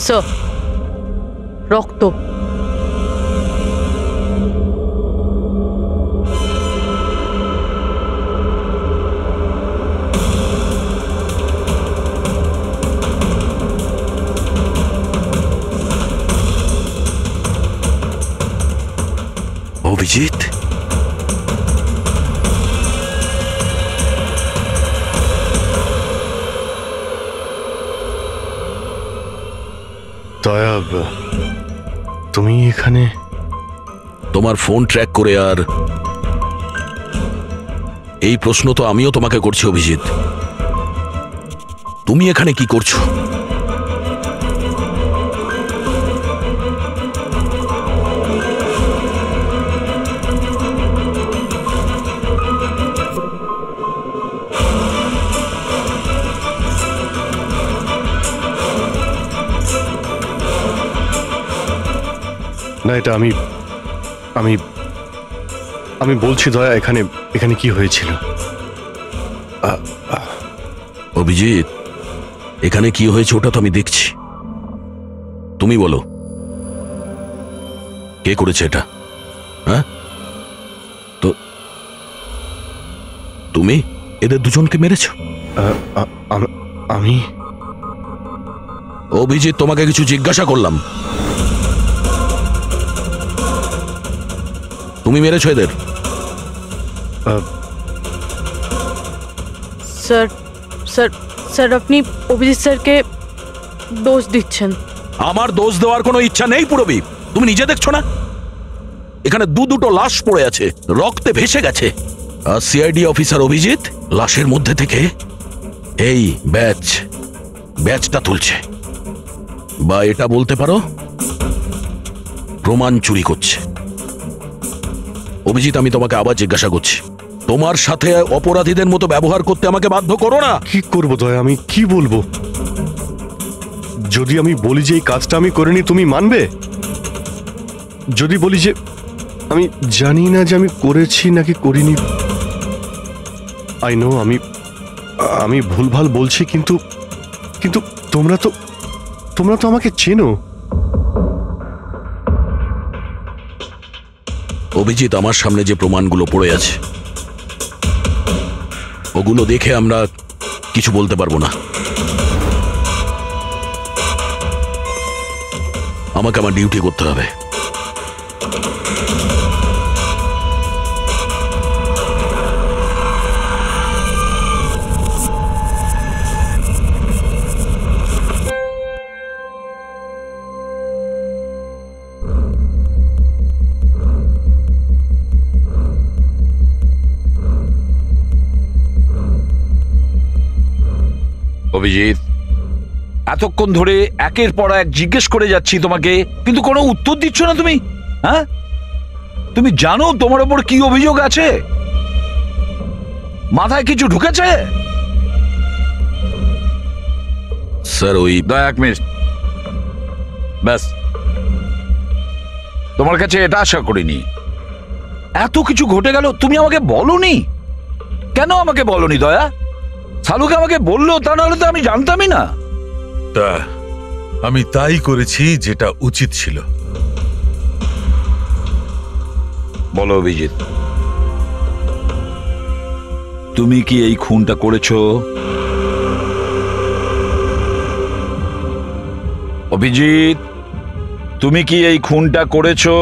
স্যার, রক্ত। অভিজিৎ, দয়া, তুমি এখানে? তোমার ফোন ট্র্যাক করে, আর এই প্রশ্ন তো আমিও তোমাকে করছি অভিজিৎ, তুমি এখানে কি করছো? না, এটা আমি আমি আমি বলছি দয়া, এখানে এখানে কি হয়েছিল? অভিজিৎ, এখানে কি হয়েছে ওটা তো আমি দেখছি, তুমি বলো কে করেছে এটা? হ্যাঁ, তো তুমি এদের দুজনকে মেরেছো? আমি? অভিজিৎ, তোমাকে কিছু জিজ্ঞাসা করলাম, তুমি মেরেছো এদের? স্যার স্যার স্যার, আপনি অভিজিৎ স্যারকে দোষ দিচ্ছেন। আমার দোষ দেওয়ার কোনো ইচ্ছা নেই পুরবী, তুমি নিজে দেখছো না এখানে দুটো লাশ পড়ে আছে, রক্তে ভেসে গেছে, আর সিআইডি অফিসার অভিজিৎ লাশের মধ্যে থেকে এই ব্যাচটা তুলছে, বা এটা বলতে পারো প্রমাণ চুরি করছে। অভিজিৎ, আমি তোমাকে আবার জিজ্ঞাসা করছি, তোমার সাথে অপরাধীদের মতো ব্যবহার করতে আমাকে বাধ্য করো না। কি করবো দয়া, আমি কি বলবো? যদি আমি বলি যে এই কাজটা আমি করিনি, তুমি মানবে? যদি বলি যে আমি জানি না যে আমি করেছি নাকি করিনি, আই নো আমি ভুলভাল বলছি, কিন্তু কিন্তু তোমরা তো আমাকে চেনো। অভিজিৎ, আমার সামনে যে প্রমাণগুলো পড়ে আছে ওগুলো দেখে আমরা কিছু বলতে পারবো না। আমাকে আমার ডিউটি করতে হবে। অভিজিৎ, এতক্ষণ ধরে একের পর এক জিজ্ঞেস করে যাচ্ছি তোমাকে, কিন্তু কোনো উত্তর দিচ্ছ না তুমি। হ্যাঁ, তুমি জানো তোমার ওপর কি অভিযোগ আছে? মাথায় কিছু ঢুকেছে? স্যার ওই 1 মিনিট, ব্যাস। তোমার কাছে এটা আশা করিনি। এত কিছু ঘটে গেল, তুমি আমাকে বলনি কেন? আমাকে বলনি দয়া? সালুকে আমাকে বললো, তা নাহলে তো আমি জানতামই না। তা আমি তাই করেছি যেটা উচিত ছিল। বলো অভিজিৎ, তুমি কি এই খুনটা করেছো? অভিজিৎ, তুমি কি এই খুনটা করেছো?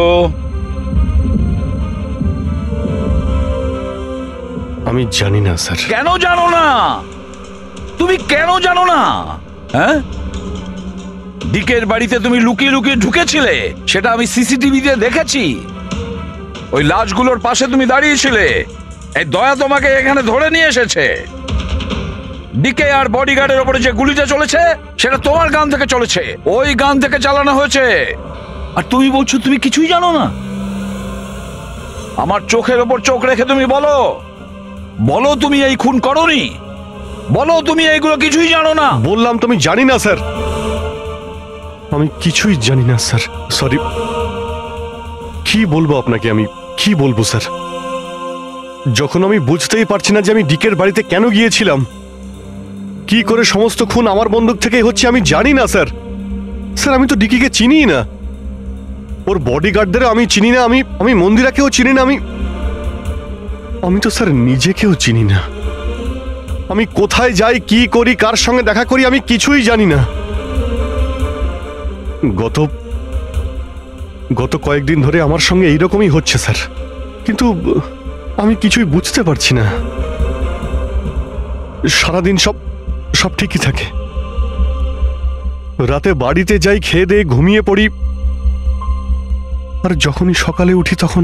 আমি জানি না স্যার। কেন জানো না? তুমি কেন জানো না? হ্যাঁ, ডিকের বাড়িতে তুমি লুকিয়ে লুকিয়ে ঢুকেছিলে, সেটা আমি সিসিটিভিতে দেখেছি। ওই লাশগুলোর পাশে তুমি দাঁড়িয়েছিলে। এই দয়া তোমাকে এখানে ধরে নিয়ে এসেছে। ডিকে আর বডিগার্ডের উপরে যে গুলিটা চলেছে, সেটা তোমার গান থেকে চলেছে, ওই গান থেকে চালানো হয়েছে। আর তুমি বলছো তুমি কিছুই জানো না? আমার চোখের ওপর চোখ রেখে তুমি বলো, বলো তুমি এই খুন করোনি। বলো তুমি এইগুলো কিছুই জানো না। বললাম তুমি জানি না স্যার, আমি কিছুই জানি না স্যার। সরি। কি বলবো আপনাকে, আমি কি বলবো স্যার? যখন আমি বুঝতেই পারছি না যে আমি ডিকের বাড়িতে কেন গিয়েছিলাম, কি করে সমস্ত খুন আমার বন্দুক থেকেই হচ্ছে, আমি জানি না স্যার। স্যার আমি তো ডিকিকে চিনি না, ওর বডিগার্ডদেরও আমি চিনি না, আমি মন্দিরাকেও চিনি না, আমি তো স্যার নিজেকেও চিনি না। আমি কোথায় যাই, কি করি, কার সঙ্গে দেখা করি, আমি কিছুই জানি না। গত কয়েকদিন ধরে আমার সঙ্গে এইরকমই হচ্ছে স্যার, কিন্তু আমি কিছুই বুঝতে পারছি না। সারাদিন সব ঠিকই থাকে, রাতে বাড়িতে যাই, খেয়ে দিয়ে ঘুমিয়ে পড়ি, আর যখনই সকালে উঠি তখন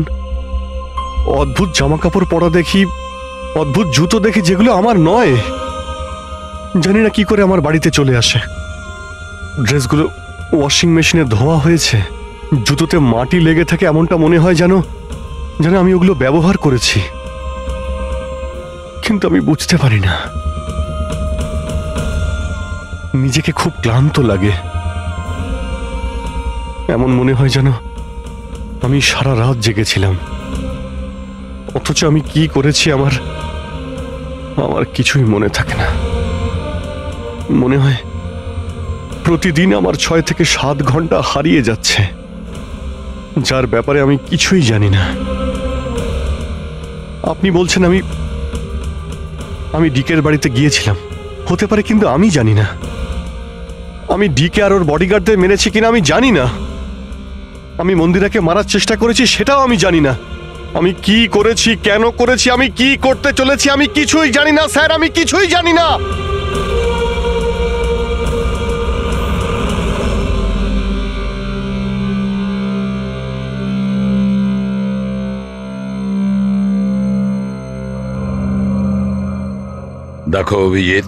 অদ্ভুত জামা কাপড় পরা দেখি, অদ্ভুত জুতো দেখি, যেগুলো আমার নয়। জানি না কি করে আমার বাড়িতে চলে আসে। ড্রেসগুলো ওয়াশিং মেশিনে ধোয়া হয়েছে, জুতোতে মাটি লেগে থাকে, এমনটা মনে হয় যেন আমি ওগুলো ব্যবহার করেছি, কিন্তু আমি বুঝতে পারি না। নিজেকে খুব ক্লান্ত লাগে, এমন মনে হয় যেন আমি সারা রাত জেগেছিলাম, অথচ আমি কি করেছি আমার কিছুই মনে থাকে না। মনে হয় প্রতিদিন আমার 6 থেকে 7 ঘন্টা হারিয়ে যাচ্ছে, যার ব্যাপারে আমি কিছুই জানি না। আপনি বলছেন আমি ডিকের বাড়িতে গিয়েছিলাম, হতে পারে, কিন্তু আমি জানি না। আমি ডিকে আর ওর বডিগার্ডদের মেরেছি কিনা আমি জানি না। আমি মন্দিরাকে মারার চেষ্টা করেছি সেটাও আমি জানি না। আমি কি করেছি, কেন করেছি, আমি কি করতে চলেছি, আমি কিছুই জানি না স্যার, আমি কিছুই জানি না। দেখো অভিজিৎ,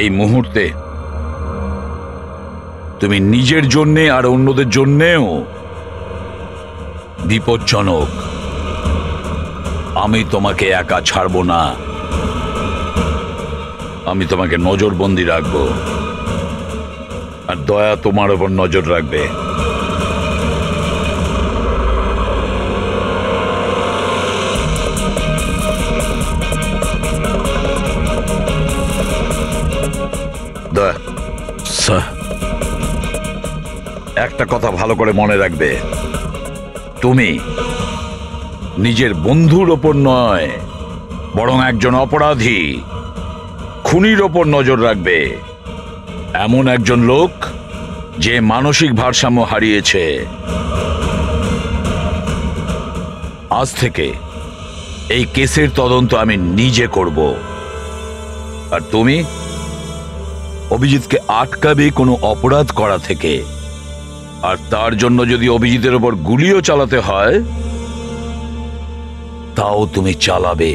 এই মুহূর্তে তুমি নিজের জন্যে আর অন্যদের জন্যেও বিপজ্জনক। আমি তোমাকে একা ছাড়বো না, আমি তোমাকে নজরবন্দি রাখবো, আর দয়া তোমার ওপর নজর রাখবে। দয়া, একটা কথা ভালো করে মনে রাখবে, তুমি নিজের বন্ধুর ওপর নয়, বরং একজন অপরাধী খুনির ওপর নজর রাখবে, এমন একজন লোক যে মানসিক ভারসাম্য হারিয়েছে। আজ থেকে এই কেসের তদন্ত আমি নিজে করব, আর তুমি অভিজিৎকে আটকাবে কোনো অপরাধ করা থেকে, আর তার জন্য যদি অভিজিতের ওপর গুলিও চালাতে হয় তাও তুমি চালাবে।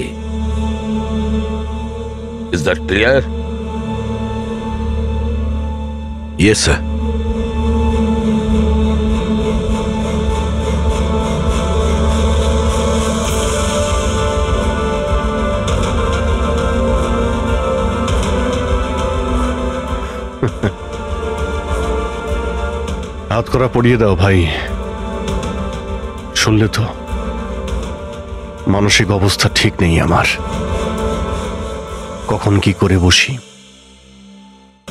Is that clear? Yes sir. হাত করা পড়িয়ে দাও ভাই। শুনলে তো, মানসিক অবস্থা ঠিক নেই আমার। কখন কি করে বসি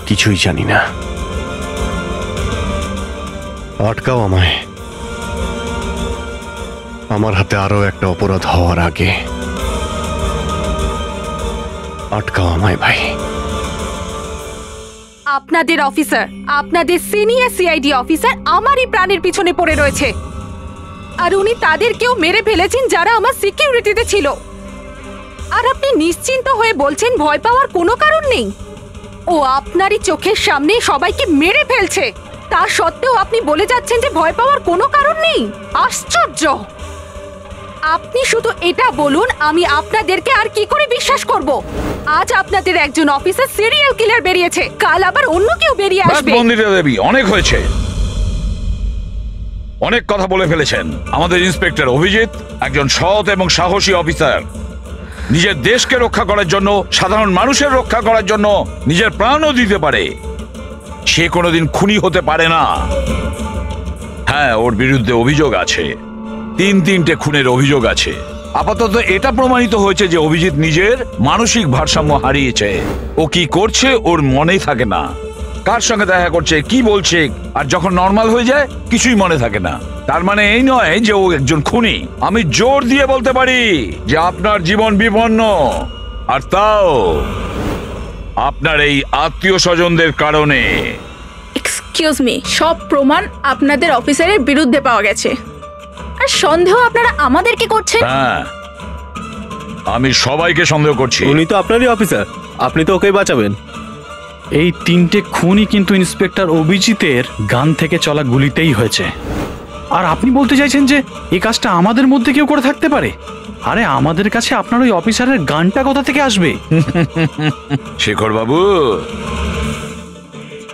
কিছুই জানি না। আটকাও আমায়, আমার হাতে আরো একটা অপরাধ হওয়ার আগে। আটকাও আমায় ভাই। আপনাদের অফিসার, আপনাদের সিনিয়র সিআইডি অফিসার আমারই প্রাণের পিছনে পড়ে রয়েছে, আর উনি তাদেরকেও মেরে ফেলেছেন যারা আমার সিকিউরিটিতে ছিল। আর আপনি নিশ্চিন্ত হয়ে বলছেন ভয় পাওয়ার কোনো কারণ নেই। ও আপনারই চোখের সামনে সবাইকে মেরে ফেলছে, তা সত্ত্বেও আপনি বলে যাচ্ছেন যে ভয় পাওয়ার কোনো কারণ নেই। আশ্চর্য! আপনি শুধু এটা বলুন, আমি আপনাদেরকে আর কি করে বিশ্বাস করব? আজ আপনাদের একজন অফিসার সিরিয়াল কিলার বেরিয়েছে, কাল আবার অন্য কেউ বেরিয়ে আসবে। মন্দিরা দেবী, অনেক হয়েছে, অনেক কথা বলে ফেলেছেন। আমাদের ইন্সপেক্টর অভিজিৎ একজন সৎ এবং সাহসী অফিসার। নিজের দেশকে রক্ষা করার জন্য, সাধারণ মানুষের রক্ষা করার জন্য নিজের প্রাণও দিতে পারে। সে কোনোদিন খুনি হতে পারে না। হ্যাঁ, ওর বিরুদ্ধে অভিযোগ আছে, তিনটে খুনের অভিযোগ আছে। আপাতত এটা প্রমাণিত হয়েছে যে অভিজিৎ নিজের মানসিক ভারসাম্য হারিয়েছে। ও কি করছে ওর মনেই থাকে না, কার সঙ্গে দেখা করছে, কি বলছে, আর যখন নর্মাল হয়ে যায় কিছুই মনে থাকে না। তার মানে এই নয় যে ও একজন খুনি। আমি জোর দিয়ে বলতে পারি যে আপনার জীবন বিপন্ন, আর তাও আপনার এই আত্মীয় স্বজনদের কারণে। এক্সকিউজ মি, সব প্রমাণ আপনাদের অফিসারের বিরুদ্ধে পাওয়া গেছে, আর সন্দেহ আপনারা আমাদেরকে করছেন? হ্যাঁ, আমি সবাইকে সন্দেহ করছি। উনি তো আপনারই অফিসার, আপনি তো ওকেই বাঁচাবেন। এই তিনটে খুনই কিন্তু ইন্সপেক্টর অভিজিতের গান থেকে চলা গুলিতেই হয়েছে। আর আপনি বলতে চাইছেন যে এই কাজটা আমাদের মধ্যে কেউ করে থাকতে পারে? আরে আমাদের কাছে আপনার ওই অফিসারের গানটা কোথা থেকে আসবে? শেখর বাবু,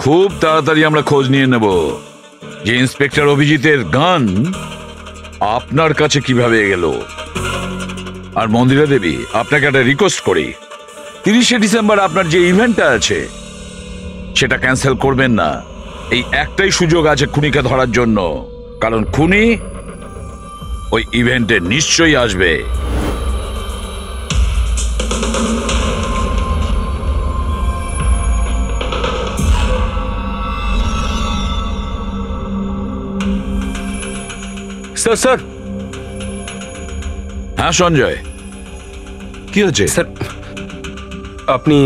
খুব তাড়াতাড়ি আমরা খোঁজ নিয়ে নেব যে ইন্সপেক্টর অভিজিতের গান আপনার কাছে কিভাবে গেল। আর মন্দিরা দেবী, আপনাকে একটা রিকোয়েস্ট করি, 30শে ডিসেম্বর আপনার যে ইভেন্টটা আছে সেটা ক্যান্সেল করবেন না। এই একটাই সুযোগ আছে খুনিকে ধরার জন্য, কারণ খুনি ওই ইভেন্টে নিশ্চয়ই আসবে। স্যার স্যার হ্যাঁ সঞ্জয়, কি হচ্ছে? স্যার, আপনি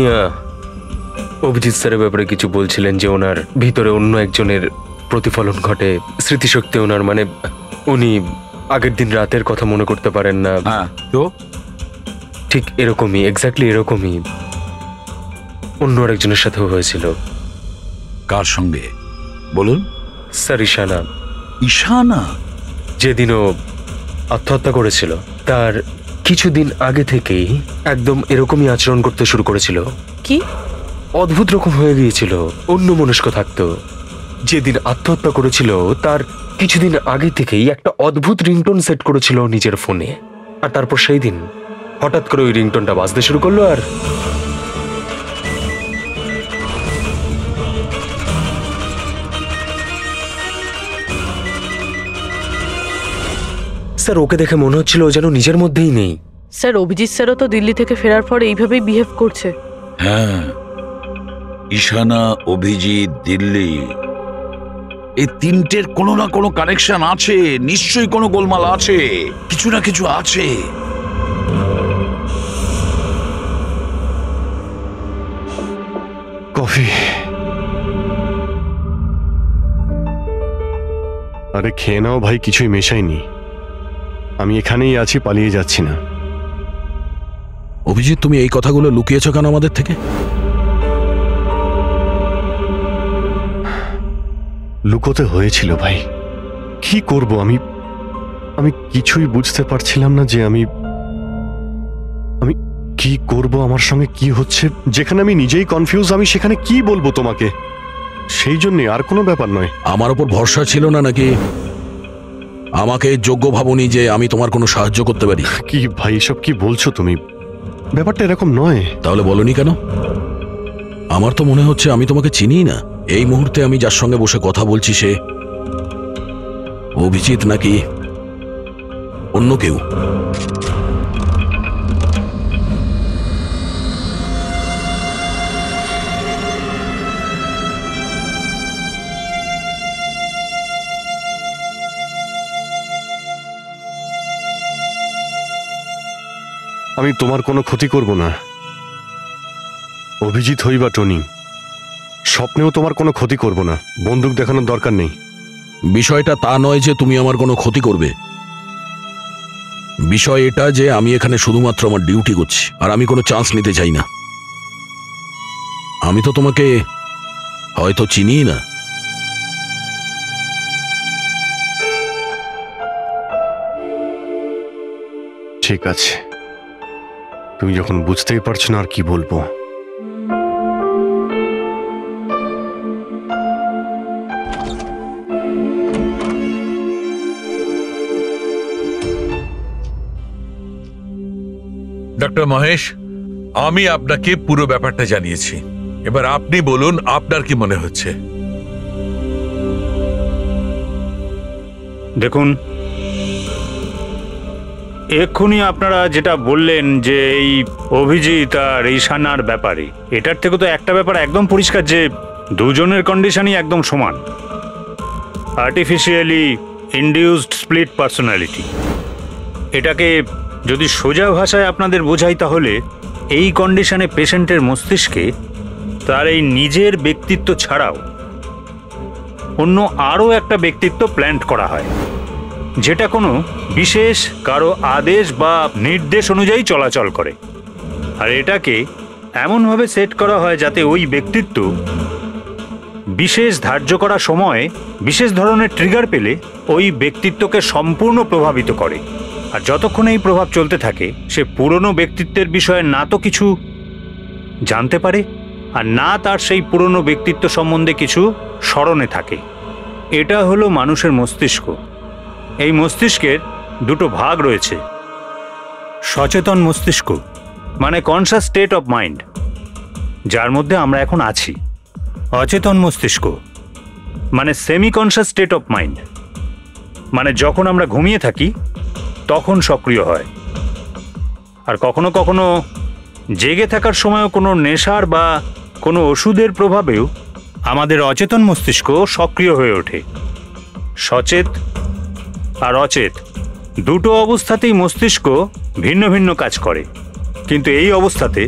অভিজিৎ স্যারের ব্যাপারে কিছু বলছিলেন যে ওনার ভিতরে অন্য একজনের প্রতিফলন ঘটে, স্মৃতিশক্তি ওনার, মানে উনি আগের দিন রাতের কথা মনে করতে পারেন না। হ্যাঁ, তো ঠিক এরকমই, এক্স্যাক্টলি এরকমই অন্য আরেকজনের সাথেও হয়েছিল। কার সঙ্গে বলুন? স্যার, ঈশানা। ঈশানা? যেদিনও আত্মহত্যা করেছিল তার কিছুদিন আগে থেকেই একদম এরকমই আচরণ করতে শুরু করেছিল। কি অদ্ভুত রকম হয়ে গিয়েছিল, অন্য মনস্ক থাকতো। যেদিন আত্মহত্যা করেছিল তার কিছুদিন আগে থেকেই একটা অদ্ভুত রিংটোন সেট করেছিল নিজের ফোনে, আর তারপর সেই দিন হঠাৎ করে ওই রিংটোনটা বাজতে শুরু করলো। আর স্যার, ওকে দেখে মনে হচ্ছিল ও যেন নিজের মধ্যেই নেই। স্যার, অভিজিৎ স্যারও তো দিল্লি থেকে ফেরার পর এইভাবেই বিহেভ করছে। হ্যাঁ, ঈশানা, অভিজিৎ, দিল্লি, এই তিনটের কোনো না কোনো কানেকশন আছে, নিশ্চয়ই কোনো গোলমাল আছে, কিছু না কিছু আছে। কফি। আরে খেয়ে নাও ভাই, কিছুই মেশাইনি। আমি এখানেই আছি, পালিয়ে যাচ্ছি না। অভিজিৎ, তুমি এই কথাগুলো লুকিয়েছো কেন আমাদের থেকে? লুকোতে হয়েছিল ভাই, কি করব আমি আমি কিছুই বুঝতে পারছিলাম না যে আমি কি করব, আমার সঙ্গে কি হচ্ছে। যেখানে আমি নিজেই কনফিউজ, আমি সেখানে কি বলবো তোমাকে? সেই জন্য আর কোনো ব্যাপার নয়। আমার ওপর ভরসা ছিল না নাকি? আমাকে যোগ্য ভাবনি যে আমি তোমার কোনো সাহায্য করতে পারি? কি ভাই এসব কি বলছো তুমি? ব্যাপারটা এরকম নয়। তাহলে বলনি কেন? আমার তো মনে হচ্ছে আমি তোমাকে চিনি না। এই মুহূর্তে আমি যার সঙ্গে বসে কথা বলছি সে অভিজিৎ নাকি অন্য কেউ? আমি তোমার কোনো ক্ষতি করব না। অভিজিৎ হই বা টনি, স্বপ্নেও তোমার কোনো ক্ষতি করব না। বন্দুক দেখানোর দরকার নেই। বিষয়টা তা নয় যে তুমি আমার কোনো ক্ষতি করবে। বিষয় এটা যে আমি এখানে শুধুমাত্র আমার ডিউটি করছি, আর আমি কোনো চান্স নিতে চাই না। আমি তো তোমাকে হয়তো চিনিই না। ঠিক আছে, তুমি যখন বুঝতেই পারছো না আর কি বলবো। ডক্টর মহেশ, আমি আপনাকে পুরো ব্যাপারটা জানিয়েছি। এবার আপনি বলুন আপনার কি মনে হচ্ছে? দেখুন, এক্ষুনি আপনারা যেটা বললেন যে এই অভিজিৎ আর ঈশানার ব্যাপারে, এটার থেকে তো একটা ব্যাপার একদম পরিষ্কার যে দুজনের কন্ডিশনই একদম সমান। Artificially induced split personality. এটাকে যদি সোজা ভাষায় আপনাদের বোঝাই তাহলে এই কন্ডিশনে পেশেন্টের মস্তিষ্কে তার এই নিজের ব্যক্তিত্ব ছাড়াও অন্য আরও একটা ব্যক্তিত্ব প্ল্যান্ট করা হয়, যেটা কোনো বিশেষ কারো আদেশ বা নির্দেশ অনুযায়ী চলাচল করে। আর এটাকে এমনভাবে সেট করা হয় যাতে ওই ব্যক্তিত্ব বিশেষ ধার্য করা সময়ে বিশেষ ধরনের ট্রিগার পেলে ওই ব্যক্তিত্বকে সম্পূর্ণ প্রভাবিত করে। আর যতক্ষণ এই প্রভাব চলতে থাকে সে পুরনো ব্যক্তিত্বের বিষয়ে না তো কিছু জানতে পারে আর না তার সেই পুরনো ব্যক্তিত্ব সম্বন্ধে কিছু স্মরণে থাকে। এটা হলো মানুষের মস্তিষ্ক। এই মস্তিষ্কের দুটো ভাগ রয়েছে। সচেতন মস্তিষ্ক মানে কনসাস স্টেট অফ মাইন্ড, যার মধ্যে আমরা এখন আছি। অচেতন মস্তিষ্ক মানে semi conscious state of mind, মানে যখন আমরা ঘুমিয়ে থাকি তখন সক্রিয় হয়। আর কখনো কখনো জেগে থাকার সময়ও কোনো নেশার বা কোনো ওষুধের প্রভাবেও আমাদের অচেতন মস্তিষ্ক সক্রিয় হয়ে ওঠে। সচেত আর অচেত দুটো অবস্থাতেই মস্তিষ্ক ভিন্ন ভিন্ন কাজ করে, কিন্তু এই অবস্থাতে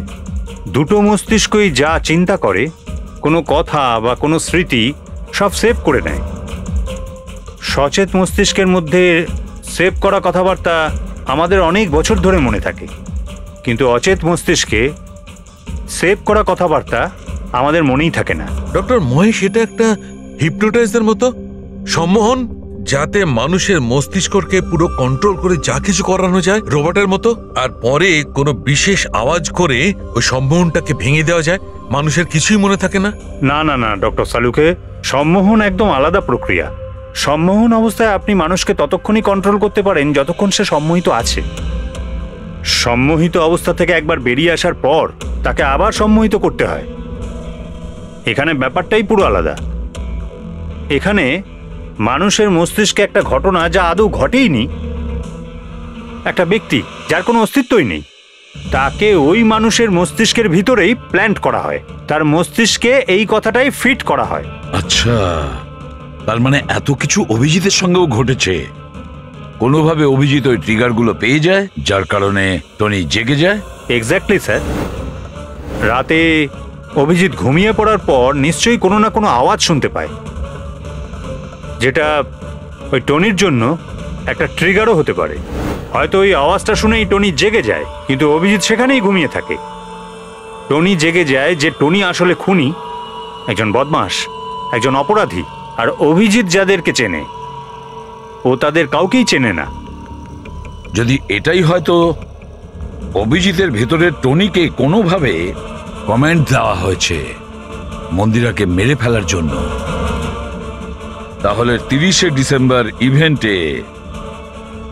দুটো মস্তিষ্কই যা চিন্তা করে, কোনো কথা বা কোনো স্মৃতি সব সেভ করে নেয়। সচেত মস্তিষ্কের মধ্যে সেভ করা কথাবার্তা আমাদের অনেক বছর ধরে মনে থাকে, কিন্তু অচেত মস্তিষ্কে সেভ করা কথাবার্তা আমাদের মনেই থাকে না। ডক্টর মহেশ, এটা একটা হিপনোটাইজার মতো সম্মোহন, যাতে মানুষের মস্তিষ্ককে পুরো কন্ট্রোল করে যা কিছু করানো যায় রোবটের মতো, আর পরে কোনো বিশেষ আওয়াজ করে ওই সম্মোহনটাকে ভেঙে দেওয়া যায়। মানুষের কিছুই মনে থাকে না। না না না ডক্টর সালুকে, সম্মোহন একদম আলাদা প্রক্রিয়া। সম্মোহন অবস্থায় আপনি মানুষকে ততক্ষণই কন্ট্রোল করতে পারেন যতক্ষণ সে সম্মোহিত আছে। সম্মোহিত অবস্থা থেকে একবার বেরিয়ে আসার পর তাকে আবার সম্মোহিত করতে হয়। এখানে ব্যাপারটাই পুরো আলাদা। এখানে মানুষের মস্তিষ্কে একটা ঘটনা যা আদৌ ঘটেইনি, একটা ব্যক্তি যার কোনো অস্তিত্বই নেই, তাকে ওই মানুষের মস্তিষ্কের ভিতরেই প্ল্যান্ট করা হয়। তার মস্তিষ্কে এই কথাটাই ফিট করা হয়। আচ্ছা, তার মানে এত কিছু অভিজিতের সঙ্গেও ঘটেছে। কোনোভাবে অভিজিৎ ওই ট্রিগারগুলো পেয়ে যায়, যার কারণে টনি জেগে যায়। Exactly sir. রাতে অভিজিৎ ঘুমিয়ে পড়ার পর নিশ্চয়ই কোনো না কোনো আওয়াজ শুনতে পায়, যেটা ওই টনির জন্য একটা ট্রিগারও হতে পারে। হয়তো ওই আওয়াজটা শুনেই টনি জেগে যায়, কিন্তু অভিজিৎ সেখানেই ঘুমিয়ে থাকে। টনি জেগে যায় যে টনি আসলে খুনি, একজন বদমাশ, একজন অপরাধী। আর অভিজিৎ যাদেরকে চেনে ও তাদের কাউকেই চেনে না। যদি এটাই হয়তো অভিজিতের ভেতরে টনিকে কোনোভাবে কমেন্ট দেওয়া হয়েছে, মন্দিরাকে মেরে ফেলার জন্য, তাহলে 30শে ডিসেম্বর ইভেন্টে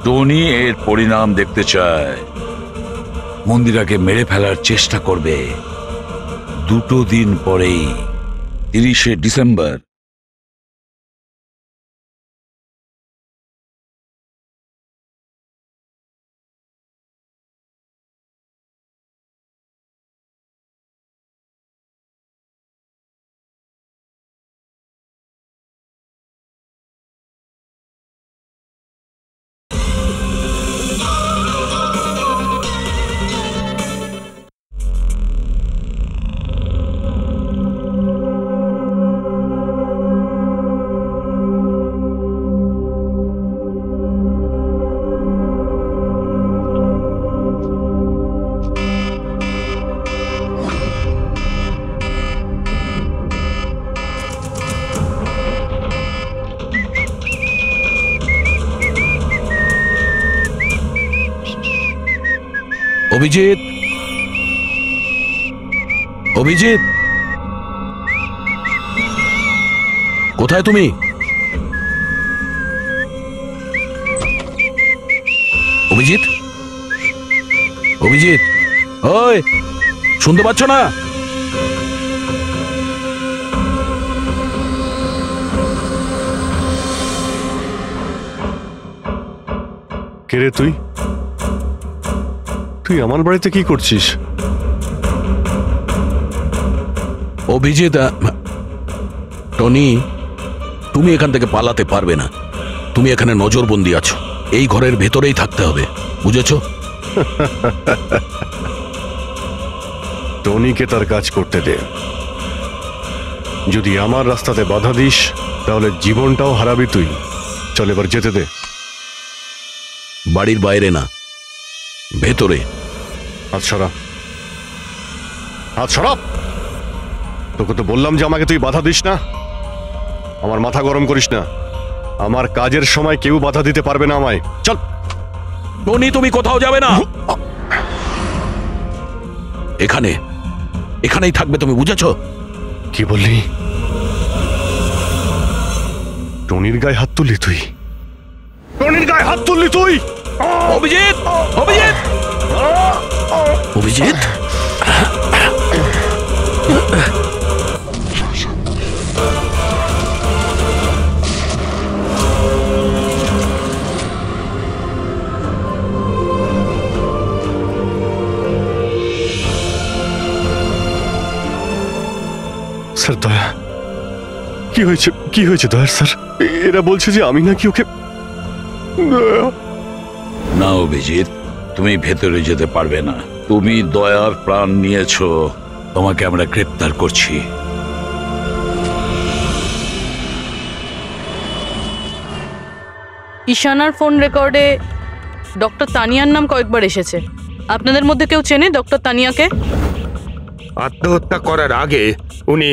টনি এর পরিণাম দেখতে চায়। মন্দিরাকে মেরে ফেলার চেষ্টা করবে 2 দিন পরেই, 30শে ডিসেম্বর। অভিজিৎ, অভিজিৎ, কোথায় তুমি? অভিজিৎ, অভিজিৎ, ওই শুনতে পাচ্ছ না? কে রে তুই? তুই আমার বাড়িতে কি করছিস? অভিজিৎ, টনি, তুমি এখান থেকে পালাতে পারবে না। তুমি এখানে নজরবন্দি আছো, এই ঘরের ভেতরেই থাকতে হবে, বুঝেছো? টনিকে তার কাজ করতে দে। যদি আমার রাস্তাতে বাধা দিস তাহলে জীবনটাও হারাবি তুই। চল এবার যেতে দে। বাড়ির বাইরে না, ভেতরে। হাত সরা, হাত সরা। তোকে তো বললাম যে আমাকে তুই বাধা দিস না। আমার মাথা গরম করিস না। আমার কাজের সময় কেউ বাধা দিতে পারবে না আমায়। চল। টনি, তুমি কোথাও যাবে না, এখানে, এখানেই থাকবে তুমি, বুঝেছো? কি বললি? টনির গায়ে হাত তুললি তুই? টনির গায়ে হাত তুললি তুই? অভিজিৎ, অভিজিৎ, অভিজিৎ, স্যার দয়া, কি হয়েছে? কি হয়েছে দয়ার স্যার? এরা বলছে যে আমি নাকি ওকে। না অভিজিৎ, তুমি ভেতরে যেতে পারবে না। তুমি দয়ার প্রাণ নিয়েছো, তোমাকে আমরা গ্রেপ্তার করছি। ঈশানার ফোন রেকর্ডে ডক্টর তানিয়ার নাম কয়েকবার এসেছে। আপনাদের মধ্যে কেউ চেনে ডক্টর তানিয়াকে? আত্মহত্যা করার আগে উনি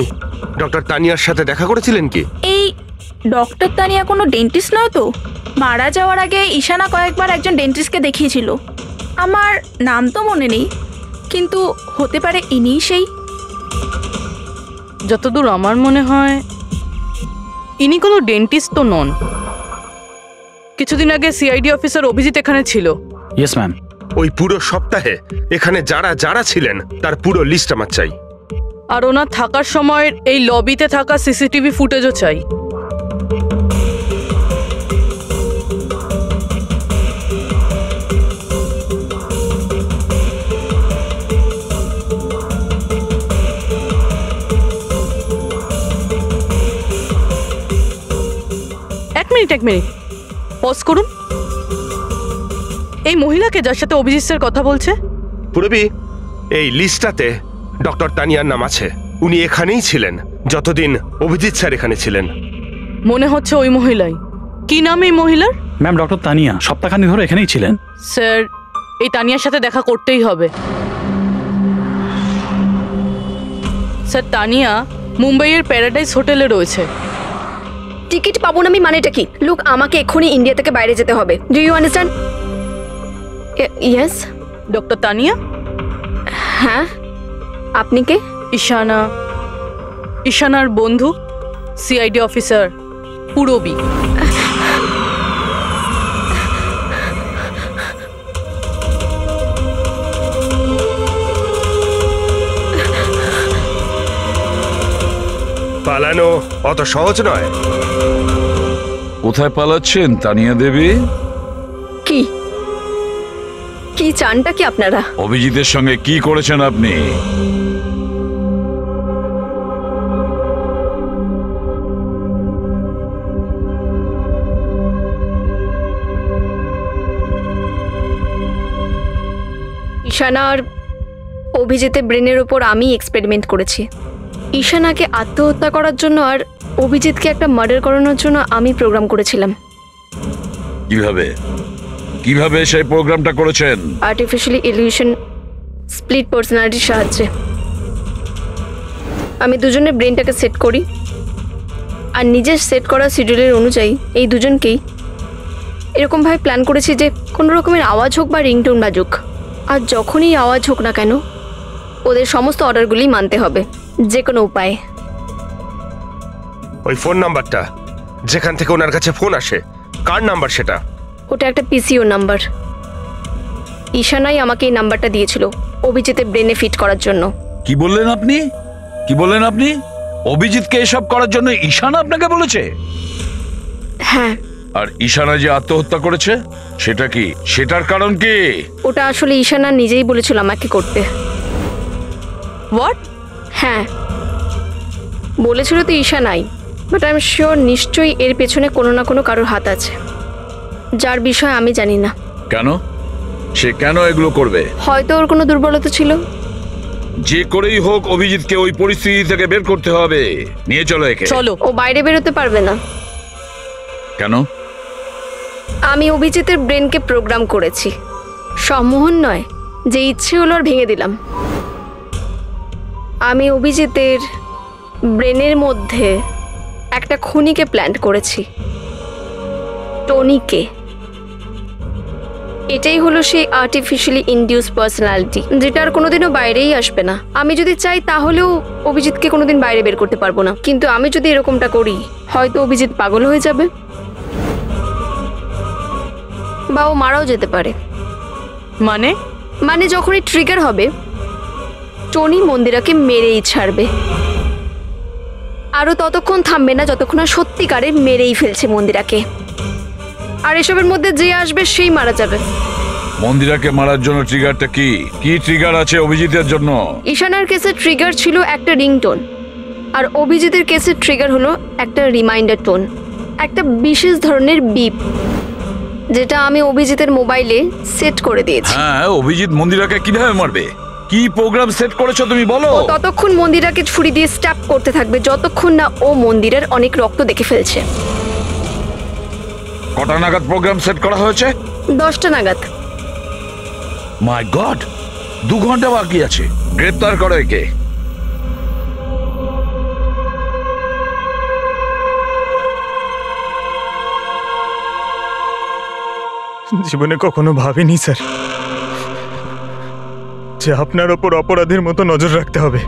ডক্টর তানিয়ার সাথে দেখা করেছিলেন কি? এই ডক্টর তানিয়া কোনো ডেন্টিস্ট নয় তো? মারা যাওয়ার আগে ঈশানা কয়েকবার একজন ডেন্টিস্টকে দেখিয়েছিল। আমার নাম তো মনে নেই, কিন্তু হতে পারে ইনিই সেই। যতদূর আমার মনে হয় ইনি কোনো ডেন্টিস্ট তো নন। কিছুদিন আগে সিআইডি অফিসার অভিজিৎ এখানে ছিল। Yes ma'am. ওই পুরো সপ্তাহে এখানে যারা যারা ছিলেন তার পুরো লিস্ট আমার চাই। আর ওনার থাকার সময় এই লবিতে থাকা সিসিটিভি ফুটেজও চাই। এক মিনিট পজ করুন। এই মহিলাকে যার সাথে অভিজিৎ স্যার কথা বলছে? পুরবি, এই লিস্টটাতে ডক্টর তানিয়ার নাম আছে। উনি এখানেই ছিলেন যতদিন অভিজিৎ স্যার এখানে ছিলেন। মনে হচ্ছে ওই মহিলাই। কি নাম এই মহিলার? ম্যাম, ডক্টর তানিয়া সপ্তাহখানেক ধরে এখানেই ছিলেন। স্যার, এই তানিয়ার সাথে দেখা করতেই হবে। স্যার, তানিয়া মুম্বাইয়ের প্যারাডাইস হোটেলে রয়েছে। টিকিট পাবো না আমি মানেটা কি? লুক, আমাকে এক্ষুনি ইন্ডিয়া থেকে বাইরে যেতে হবে। Do you understand? Yes. Doctor Tania? হ্যাঁ, আপনি কে? ঈশানা, ঈশানার বন্ধু সিআইডি অফিসার পুরবী। পালানো অত সহজ নয়। কোথায় পালাচ্ছেন তানিয়া দেবী? কি কি চানটা কি আপনারা? অভিজিতের সঙ্গে কি করেছেন আপনি? ঈশানা আর অভিজিতের ব্রেনের উপর আমি এক্সপেরিমেন্ট করেছি। ঈশানাকে আত্মহত্যা করার জন্য আর অভিজিৎকে একটা মার্ডার করানোর জন্য আমি প্রোগ্রাম করেছিলাম। কিভাবে কিভাবে সেই প্রোগ্রামটা করেছেন? আর্টিফিশিয়ালি ইলিউশন স্প্লিট পার্সোনালিটির সাহায্যে আমি দুজনের ব্রেনটাকে সেট করি, আর নিজের সেট করা শিডিউলের অনুযায়ী এই দুজনকেই এরকমভাবে প্ল্যান করেছি যে কোনো রকমের আওয়াজ হোক বা রিংটোন বাজুক, আর যখনই আওয়াজ হোক না কেন ওদের সমস্ত অর্ডারগুলি মানতে হবে যে কোনো উপায়ে। ওই ফোন নাম্বারটা যেখান থেকে ওনার কাছে ফোন আসে, কার নাম্বার সেটা? ওটা একটা পিসিও নাম্বার। ঈশানাই আমাকে এই নাম্বারটা দিয়েছিল অভিজিতের ব্রেনে ফিট করার জন্য। কি বললেন আপনি? কি বললেন আপনি? অভিজিৎকে এসব করার জন্য ঈশানা আপনাকে বলেছে? হ্যাঁ। আর ঈশানা যে আত্মহত্যা করেছে সেটা কি? সেটার কারণ কি? ওটা আসলে ঈশানা নিজেই বলেছিল আমাকে করতে। হোয়াট? হ্যাঁ বলেছিল তো ঈশানাই, বাট আই এম শিওর নিশ্চয়ই এর পেছনে কোনো না কোনো কারোর হাত আছে, যার বিষয়ে আমি জানি না। কেন? সে কেন এগুলো করবে? হয়তো ওর কোনো দুর্বলতা ছিল। যে করেই হোক অভিজিৎকে ওই পরিস্থিতি থেকে বের করতে হবে। নিয়ে চলো একে। চলো। ও বাইরে বেরোতে পারবে না। কেন? আমি অভিজিতের ব্রেনকে প্রোগ্রাম করেছি। সম্মোহন নয়, যে ইচ্ছে হলো আর ভেঙে দিলাম। আমি অভিজিতের ব্রেনের মধ্যে একটা খুনিকে প্ল্যান করেছি, টনিকে। এটাই হলো সেই আর্টিফিশিয়ালি ইনডিউস পার্সোনালিটি, যেটা আর কোনোদিনও বাইরেই আসবে না। আমি যদি চাই তাহলেও অভিজিৎকে কোনোদিন বাইরে বের করতে পারবো না, কিন্তু আমি যদি এরকমটা করি হয়তো অভিজিৎ পাগল হয়ে যাবে বা ও মারাও যেতে পারে। মানে যখনই ট্রিগার হবে টনি মন্দিরাকে মেরেই ছাড়বে, আরও ততক্ষণ থামবে না যতক্ষণ না সত্যিকারে মেরেই ফেলছে মন্দিরাকে। আর এসবের মধ্যে যে আসবে সেই মারা যাবে। মন্দিরাকে মারার জন্য ট্রিগারটা কি? কি ট্রিগার আছে অভিজিতের জন্য? ঈশানার কেসে ট্রিগার ছিল একটা রিংটোন, আর অভিজিতের কেসে ট্রিগার হলো একটা রিমাইন্ডার টোন, একটা বিশেষ ধরনের বিপ, যেটা আমি অভিজিতের মোবাইলে সেট করে দিয়েছি। হ্যাঁ, অভিজিৎ মন্দিরাকে কিভাবে মারবে? কি প্রোগ্রাম সেট করেছো তুমি বলো? ও ততক্ষণ মন্দিরাকে ছুরি দিয়ে স্ট্যাপ করতে থাকবে যতক্ষণ না ও মন্দিরের অনেক রক্ত দেখে ফেলছে। কটা নাগাদ প্রোগ্রাম সেট করা হয়েছে? 10টা নাগাদ। মাই গড, 2 ঘন্টা বাকি আছে। গ্রেপ্তার করো একে। জীবনে কখনো ভাবিনি স্যার যে আপনার ওপর অপরাধের মতো নজর রাখতে হবে।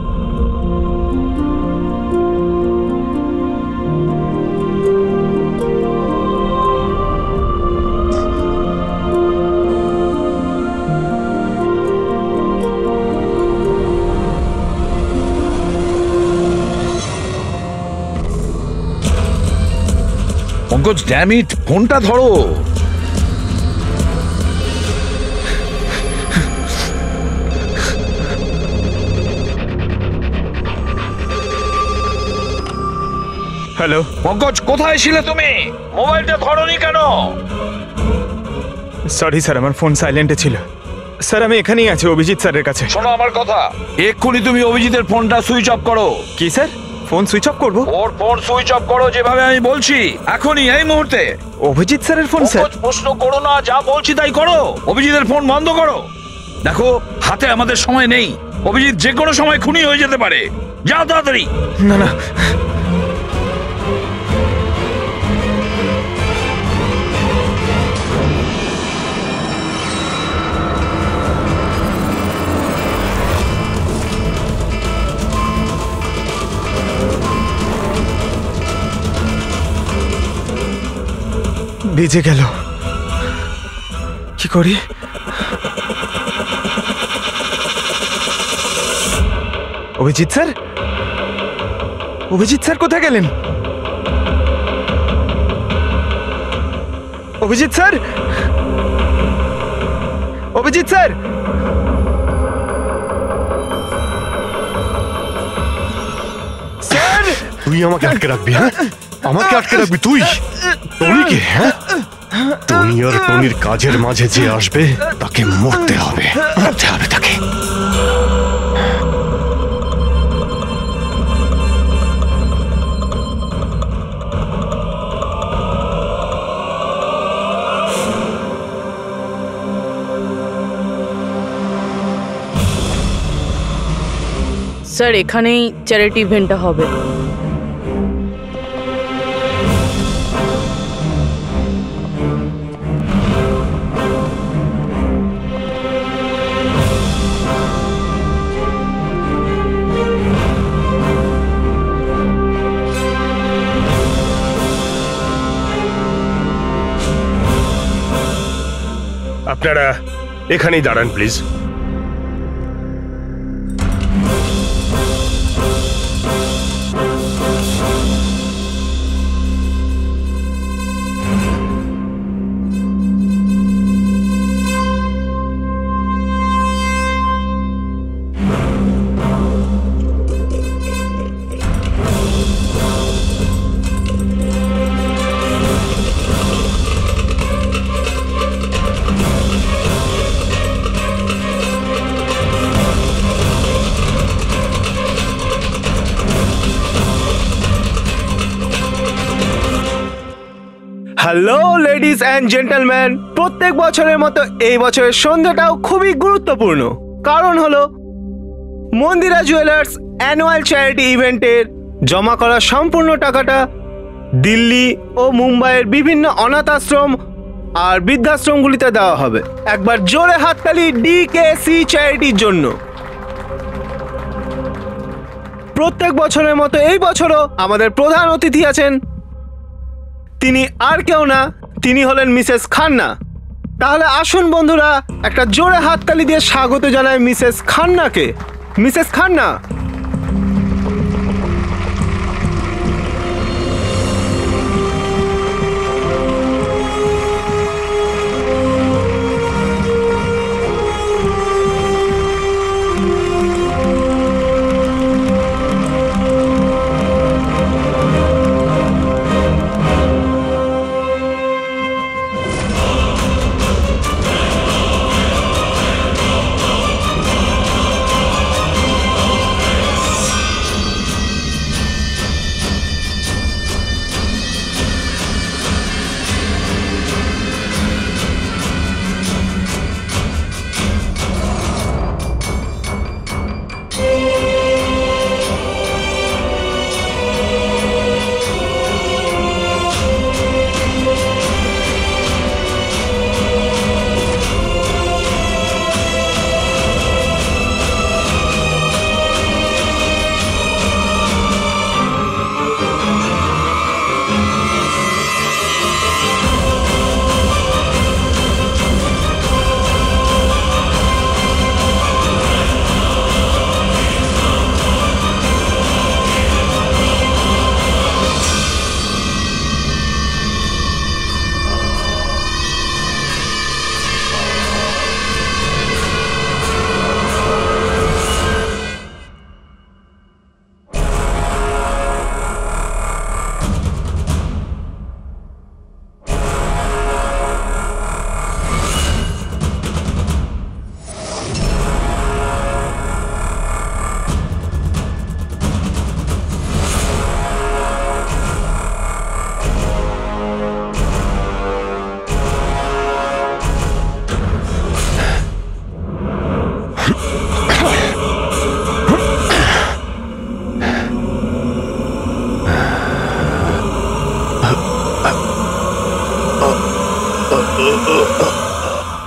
পঙ্কজ, ড্যাম ইট, ফোনটা ধরো। হ্যালো পঙ্কজ, কোথায় ছিলে তুমি? মোবাইলটা ধরোনি কেন? সরি স্যার, আমার ফোন সাইলেন্টে ছিল। স্যার আমি এখানেই আছি অভিজিৎ স্যারের কাছে। শোনো আমার কথা, এক্ষুনি তুমি অভিজিতের ফোনটা সুইচ অফ করো। কি স্যার, ফোন সুইচ অফ করবো? ওর ফোন সুইচ অফ করো যেভাবে আমি বলছি, এখনই, এই মুহূর্তে। অভিজিৎ স্যারের ফোন? স্যার প্রশ্ন করো না, যা বলছি তাই করো। অভিজিতের ফোন বন্ধ করো। দেখো, হাতে আমাদের সময় নেই। অভিজিৎ যে কোনো সময় খুনি হয়ে যেতে পারে। যাও তাড়াতাড়ি। না না, ভিজে গেল, কি করি? অভিজিৎ স্যার, অভিজিৎ স্যার কোথায় গেলেন? Abhijit sir, Abhijit sir, sir! তুই আমাকে আটকে রাখবি? হ্যাঁ, আমাকে আটকে রাখবি তুই? টনিকে? হ্যাঁ, টনি আর টনির কাজের মাঝে যে আসবে তাকে মরতে হবে, মরতে হবে তাকে। স্যার এখানেই চ্যারিটি ইভেন্টটা হবে। আপনারা এখানেই দাঁড়ান please. Hello ladies and gentleman, প্রত্যেক বছরের মতো এই বছরের সন্ধ্যাটাও খুবই গুরুত্বপূর্ণ। কারণ হলো মন্দিরা জুয়েলার্স অ্যানুয়াল চ্যারিটি ইভেন্টের জমা করা সম্পূর্ণ টাকাটা দিল্লি ও মুম্বাইয়ের বিভিন্ন অনাথ আশ্রম আর বৃদ্ধাশ্রমগুলিতে দেওয়া হবে। একবার জোরে হাততালি ডিকেসি চ্যারিটির জন্য। প্রত্যেক বছরের মতো এই বছরও আমাদের প্রধান অতিথি আছেন। তিনি আর কেউ না, তিনি হলেন মিসেস খান্না। তাহলে আসুন বন্ধুরা, একটা জোরে হাততালি দিয়ে স্বাগত জানাই মিসেস খান্নাকে। Mrs Khanna.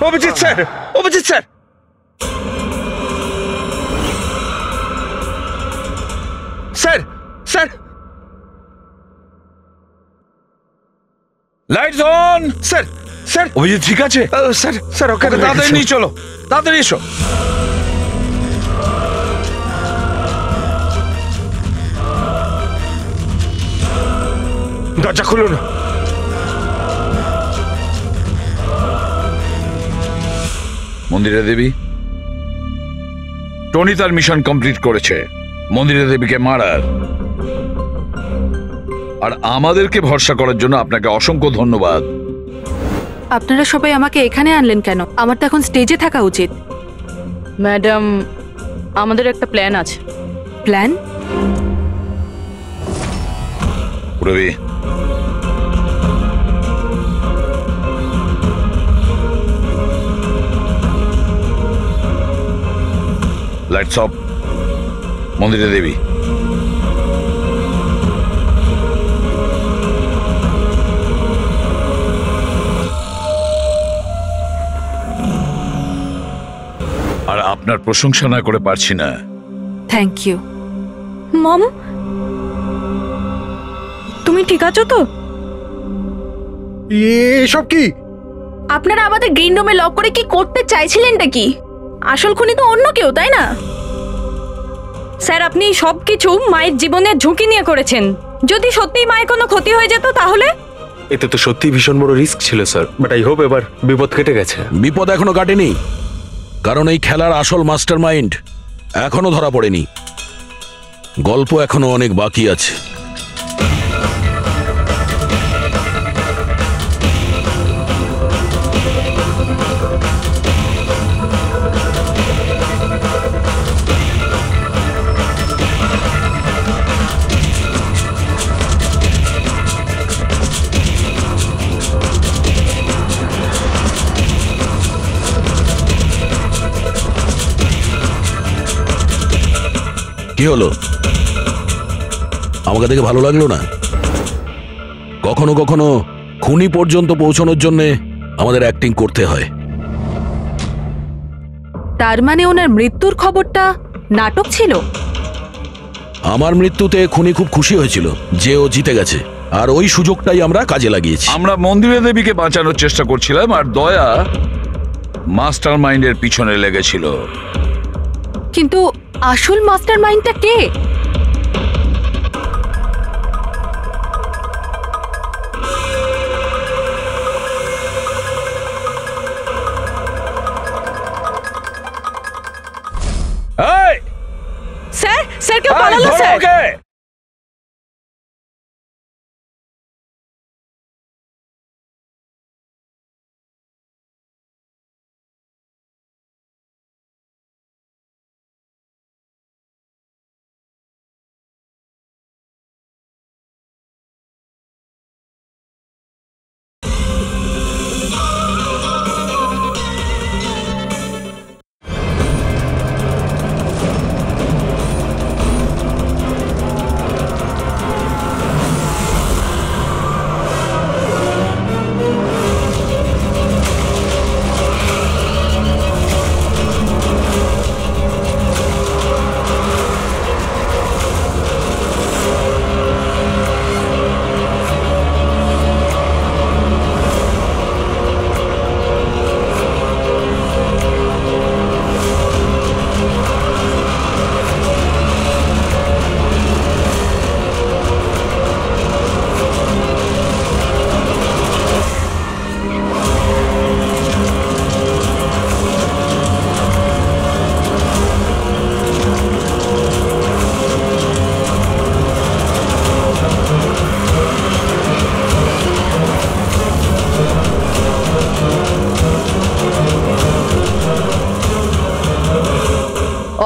Abhijit sir, Abhijit sir, sir, sir, lights on. Sir sir Abhijit ঠিক আছে? স্যার স্যার ওকে তাড়াতাড়ি নিয়ে চলো, তাড়াতাড়ি এসো। দরজা খুলুন। মন্দিরা দেবী, টনি তার মিশন কমপ্লিট করেছে, মন্দিরা দেবীকে মারার। আর আমাদেরকে ভরসা করার জন্য আপনাকে অসংখ্য ধন্যবাদ। আপনারা সবাই আমাকে এখানে আনলেন কেন? আমার তো এখন স্টেজে থাকা উচিত। ম্যাডাম, আমাদের একটা প্ল্যান আছে। Plan? Rabi, lights off. Mandira Devi, আর আপনার প্রশংসা না করে পারছি না। Thank you. মম, তুমি ঠিক আছো তো? এসব কি? আপনারা আমাদের গ্রিন রুমে লক করে কি করতে চাইছিলেনটা কি? আসল খুনি তো অন্য কেউ, তাই না? স্যার, আপনি সবকিছু মায়ের জীবনের ঝুঁকি নিয়ে করেছেন। যদি সত্যি মায়ের কোনো ক্ষতি হয়ে যেত তাহলে? এতে তো সত্যি ভীষণ বড় রিস্ক ছিল স্যার, বাট আই হোপ এবার বিপদ কেটে গেছে। বিপদ এখনো কাটেনি, কারণ এই খেলার আসল মাস্টার মাইন্ড এখনো ধরা পড়েনি। গল্প এখনো অনেক বাকি আছে। কি হলো? আমাকে দেখে ভালো লাগলো না? কখনো কখনো খুনি পর্যন্ত পৌঁছানোর জন্য আমাদের অ্যাক্টিং করতে হয়। তার মানে ওনার মৃত্যুর খবরটা নাটক ছিল? আমার মৃত্যুতে খুনি খুব খুশি হয়েছিল যে ও জিতে গেছে, আর ওই সুযোগটাই আমরা কাজে লাগিয়েছি। আমরা মন্দিরা দেবীকে বাঁচানোর চেষ্টা করছিলাম, আর দয়া মাস্টার মাইন্ডের পিছনে লেগেছিল। কিন্তু আসল মাস্টার মাইন্ডটা কে? স্যার, স্যার কেউ পালালো স্যার।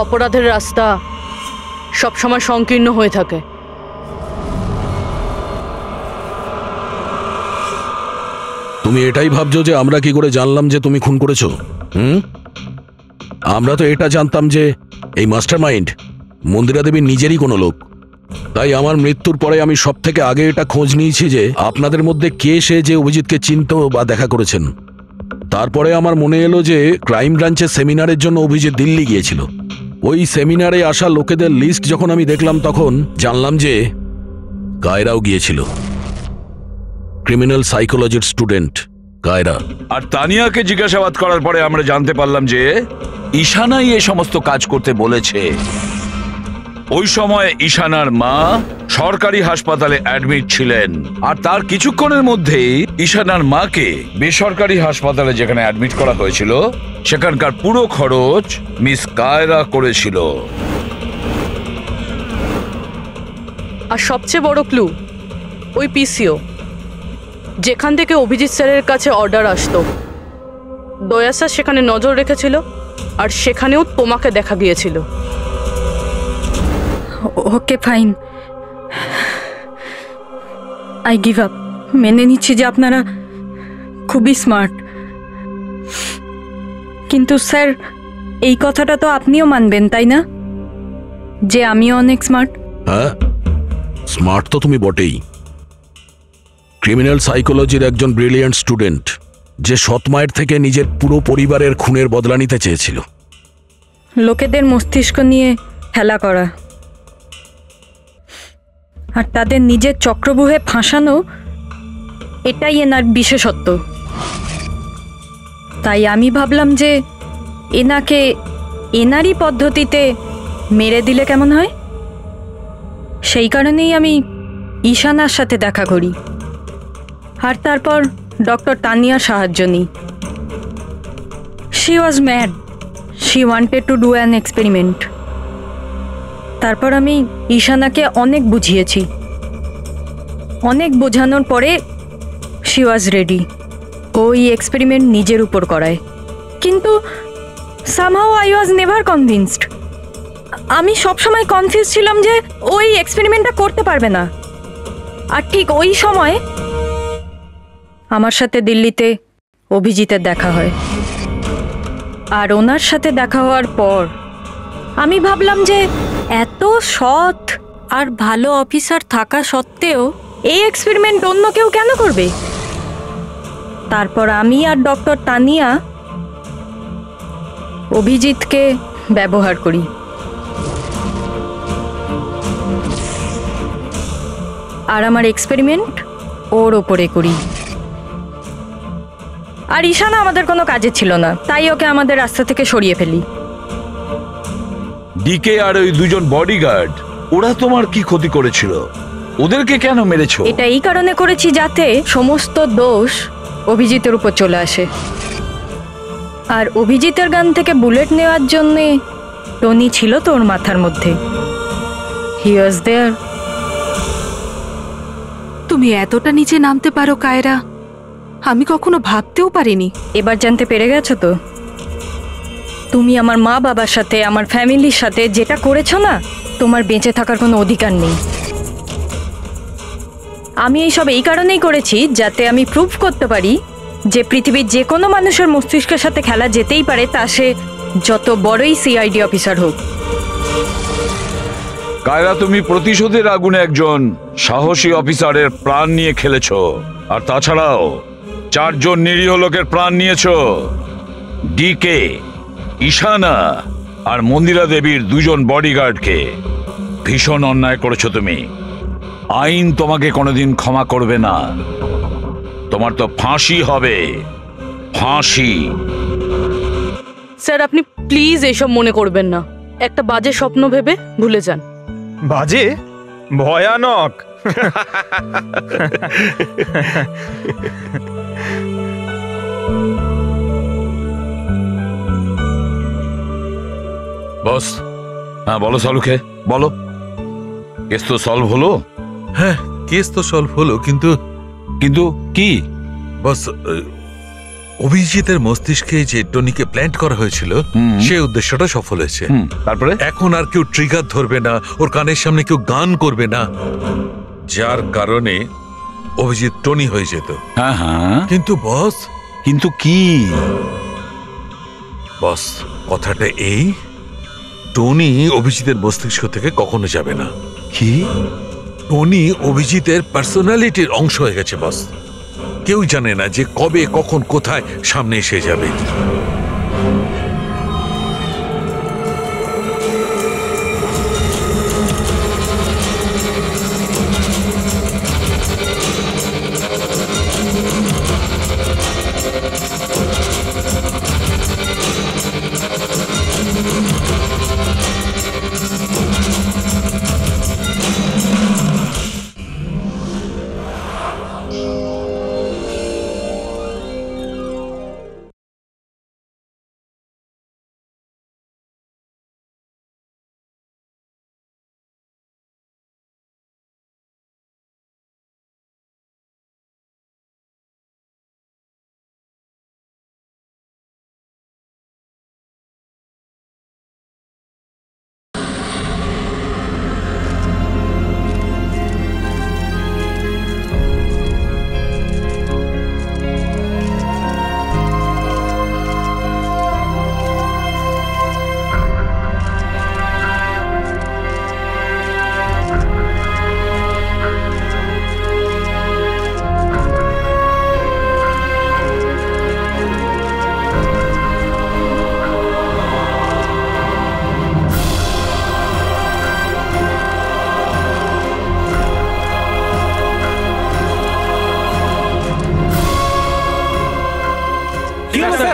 অপরাধের রাস্তা সবসময় সংকীর্ণ হয়ে থাকে। তুমি এটাই ভাবছো যে আমরা কি করে জানলাম যে তুমি খুন করেছো? আমরা তো এটা জানতাম যে এই মাস্টার মাইন্ড মন্দিরা দেবীর নিজেরই কোনো লোক। তাই আমার মৃত্যুর পরে আমি সব থেকে আগে এটা খোঁজ নিয়েছি যে আপনাদের মধ্যে কে সে যে অভিজিৎকে চিনতো বা দেখা করেছেন। তারপরে আমার মনে এলো যে ক্রাইম ব্রাঞ্চের সেমিনারের জন্য অভিজিৎ দিল্লি গিয়েছিল। ওই সেমিনারে আসা লোকেদের লিস্ট যখন আমি দেখলাম তখন জানলাম যে কায়রাও গিয়েছিল। ক্রিমিনাল সাইকোলজির স্টুডেন্ট কায়রা। আর তানিয়াকে জিজ্ঞাসাবাদ করার পরে আমরা জানতে পারলাম যে ঈশানাই এই সমস্ত কাজ করতে বলেছে। ওই সময় ঈশানার মা সরকারি হাসপাতালে অ্যাডমিট ছিলেন, আর তার কিছুক্ষণের মধ্যেই ঈশানার মাকে বেসরকারি হাসপাতালে যেখানে অ্যাডমিট করা হয়েছিল সেখানকার পুরো খরচ মিস কায়রা করেছিল। আর সবচেয়ে বড় ক্লু ওই পিসিও, যেখান থেকে অভিজিৎ স্যারের কাছে অর্ডার আসতো, দয়া স্যার সেখানে নজর রেখেছিল আর সেখানেও তোমাকে দেখা গিয়েছিল। Okay fine, I give up. মেনে নিচ্ছি যে আপনারা খুবই স্মার্ট, কিন্তু স্যার এই কথাটা তো আপনিও মানবেন তাই না, যে আমিও অনেক স্মার্ট? হ্যাঁ, স্মার্ট তো তুমি বটেই। ক্রিমিনাল সাইকোলজির একজন ব্রিলিয়ান্ট স্টুডেন্ট, যে সৎ মায়ের থেকে নিজের পুরো পরিবারের খুনের বদলা নিতে চেয়েছিল। লোকেদের মস্তিষ্ক নিয়ে খেলা করা আর তাদের নিজের চক্রব্যূহে ফাঁসানো, এটাই এনার বিশেষত্ব। তাই আমি ভাবলাম যে এনাকে এনারই পদ্ধতিতে মেরে দিলে কেমন হয়। সেই কারণেই আমি ঈশানার সাথে দেখা করি আর তারপর ডক্টর তানিয়ার সাহায্য নিই। She was mad, she wanted to do an experiment. তারপর আমি ঈশানাকে অনেক বুঝিয়েছি, অনেক বোঝানোর পরে শি ওয়াজ রেডি। ওই এক্সপেরিমেন্ট নিজের উপর করায়, কিন্তু somehow I was never convinced. আমি সবসময় কনফিউজ ছিলাম যে ওই এক্সপেরিমেন্টটা করতে পারবে না। আর ঠিক ওই সময় আমার সাথে দিল্লিতে অভিজিতের দেখা হয়, আর ওনার সাথে দেখা হওয়ার পর আমি ভাবলাম যে এত সৎ আর ভালো অফিসার থাকা সত্ত্বেও এই এক্সপেরিমেন্ট অন্য কেউ কেন করবে। তারপর আমি আর ডক্টর তানিয়া অভিজিৎকে ব্যবহার করি, আর আমার এক্সপেরিমেন্ট ওর ওপরে করি। আর ঈশানা আমাদের কোনো কাজে ছিল না, তাই ওকে আমাদের রাস্তা থেকে সরিয়ে ফেলি। ডিকে আর ওই দুজন বডিগার্ড, ওরা তোমার কি ক্ষতি করেছিল? ওদেরকে কেন মেরেছো? এটা এই কারণে করেছি যাতে সমস্ত দোষ অভিজিতের উপর চলে আসে। আর অভিজিতের গান থেকে বুলেট নেওয়ার জন্য টনি ছিল তোর মাথার মধ্যে। হি ওয়াজ দেয়ার। তুমি এতটা নিচে নামতে পারো কায়রা, আমি কখনো ভাবতেও পারিনি। এবার জানতে পেরে গেছো তো? তুমি আমার মা বাবার সাথে, আমার ফ্যামিলির সাথে যেটা করেছো না, তোমার বেঁচে থাকার কোনো অধিকার নেই। আমি এইসব এই কারণেই করেছি যাতে আমি প্রুভ করতে পারি যে পৃথিবীর যে কোনো মানুষের মস্তিষ্কের সাথে খেলা যেতেই পারে, তা সে যত বড়ই সিআইডি অফিসার হোক। কায়রা, তুমি প্রতিশোধের আগুনে একজন সাহসী অফিসারের প্রাণ নিয়ে খেলেছো, আর তাছাড়াও 4 জন নিরীহ লোকের প্রাণ নিয়েছো। ডিকে, ঈশানা আর মন্দিরা দেবীর 2 জন বডিগার্ডকে। ভীষণ অন্যায় করেছো তুমি। আইন তোমাকে কোনোদিন ক্ষমা করবে না। তোমার তো ফাঁসি হবে, ফাঁসি। স্যার আপনি প্লিজ এসব মনে করবেন না, একটা বাজে স্বপ্ন ভেবে ভুলে যান। বাজে? ভয়ানক। বস, হ্যাঁ বলো সালুকে, বলো। কেস তো সলভ হলো? হ্যাঁ, কেস তো সলভ হলো, কিন্তু কিন্তু কি বস, অভিজিতের মস্তিষ্কে যে টনিকে প্ল্যান্ট করা হয়েছিল সেই উদ্দেশ্যটা সফল হয়েছে। তারপরে এখন আর কেউ ট্রিগার ধরবে না, ওর কানের সামনে কেউ গান করবে না, যার কারণে অভিজিৎ টনি হয়ে যেত। হ্যাঁ হ্যাঁ, কিন্তু বস, কিন্তু কি বস, কথাটা এই, টনি অভিজিতের মস্তিষ্ক থেকে কখনো যাবে না। কি? টনি অভিজিতের পার্সোনালিটির অংশ হয়ে গেছে বস। কেউ জানে না যে কবে, কখন, কোথায় সামনে এসে যাবে।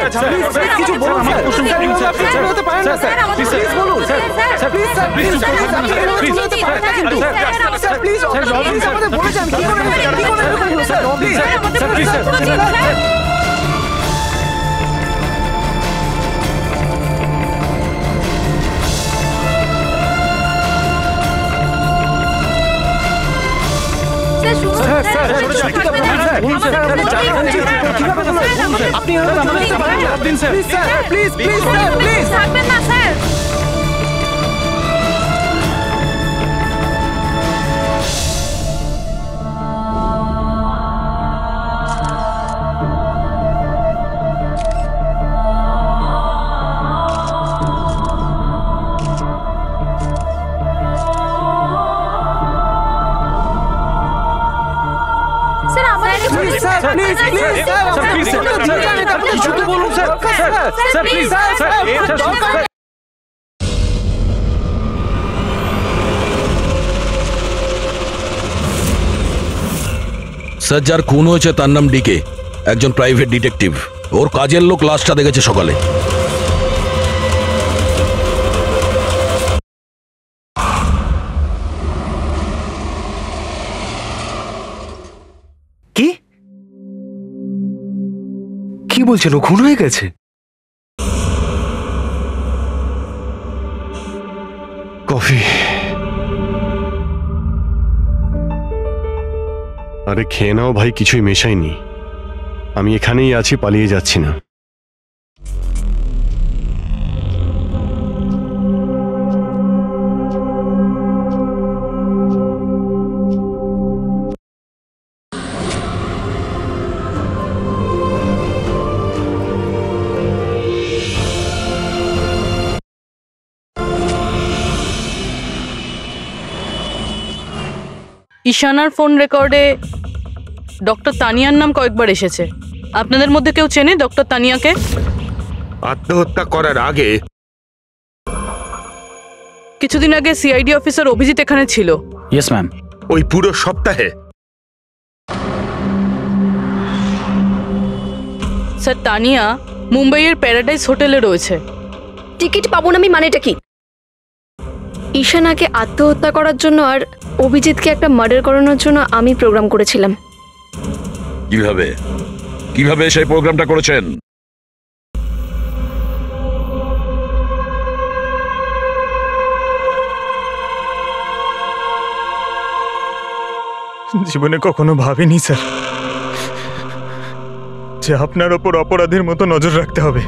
কিছু বলুন স্যার, আপনি চলে যেতে পারেন না স্যার, প্লিজ বলুন স্যার, প্লিজ স্যার, প্লিজ চলে যেতে পারেন না কিন্তু স্যার, প্লিজ আমাদের বলে যান কি করে এরকম হলো sir, please sir, please sir. আপনি প্লিজ প্লিজ প্লিজ থাকবেন না স্যার। স্যার, যার খুন হয়েছে তার নাম ডিকে, একজন প্রাইভেট ডিটেকটিভ। ওর কাজের লোক লাশটা দেখেছে সকালে। কি কি বলছেন? ও খুন হয়ে গেছে? কফি। আরে খেয়ে নাও ভাই, কিছুই মেশাইনি। আমি এখানেই আছি, পালিয়ে যাচ্ছি না। ঈশানার ফোন রেকর্ডে ডক্টর তানিয়ার নাম কয়েকবার এসেছে। আপনাদের মধ্যে কেউ চেনে ডক্টর তানিয়াকে? আত্মহত্যা করার আগে কিছুদিন আগে সিআইডি অফিসার অভিজিৎ এখানে ছিল। Yes ma'am. ওই পুরো সপ্তাহে? স্যার, তানিয়া মুম্বাইয়ের প্যারাডাইস হোটেলে রয়েছে। টিকিট পাবো না আমি, মানেটা কি? ঈশানাকে আত্মহত্যা করার জন্য আর অভিজিৎকে একটা মার্ডার করানোর জন্য আমি প্রোগ্রাম করেছিলাম। কিভাবে কিভাবে সেই প্রোগ্রামটা করেছেন? জীবনে কখনো ভাবিনি স্যার যে আপনার ওপর অপরাধীর মতো নজর রাখতে হবে।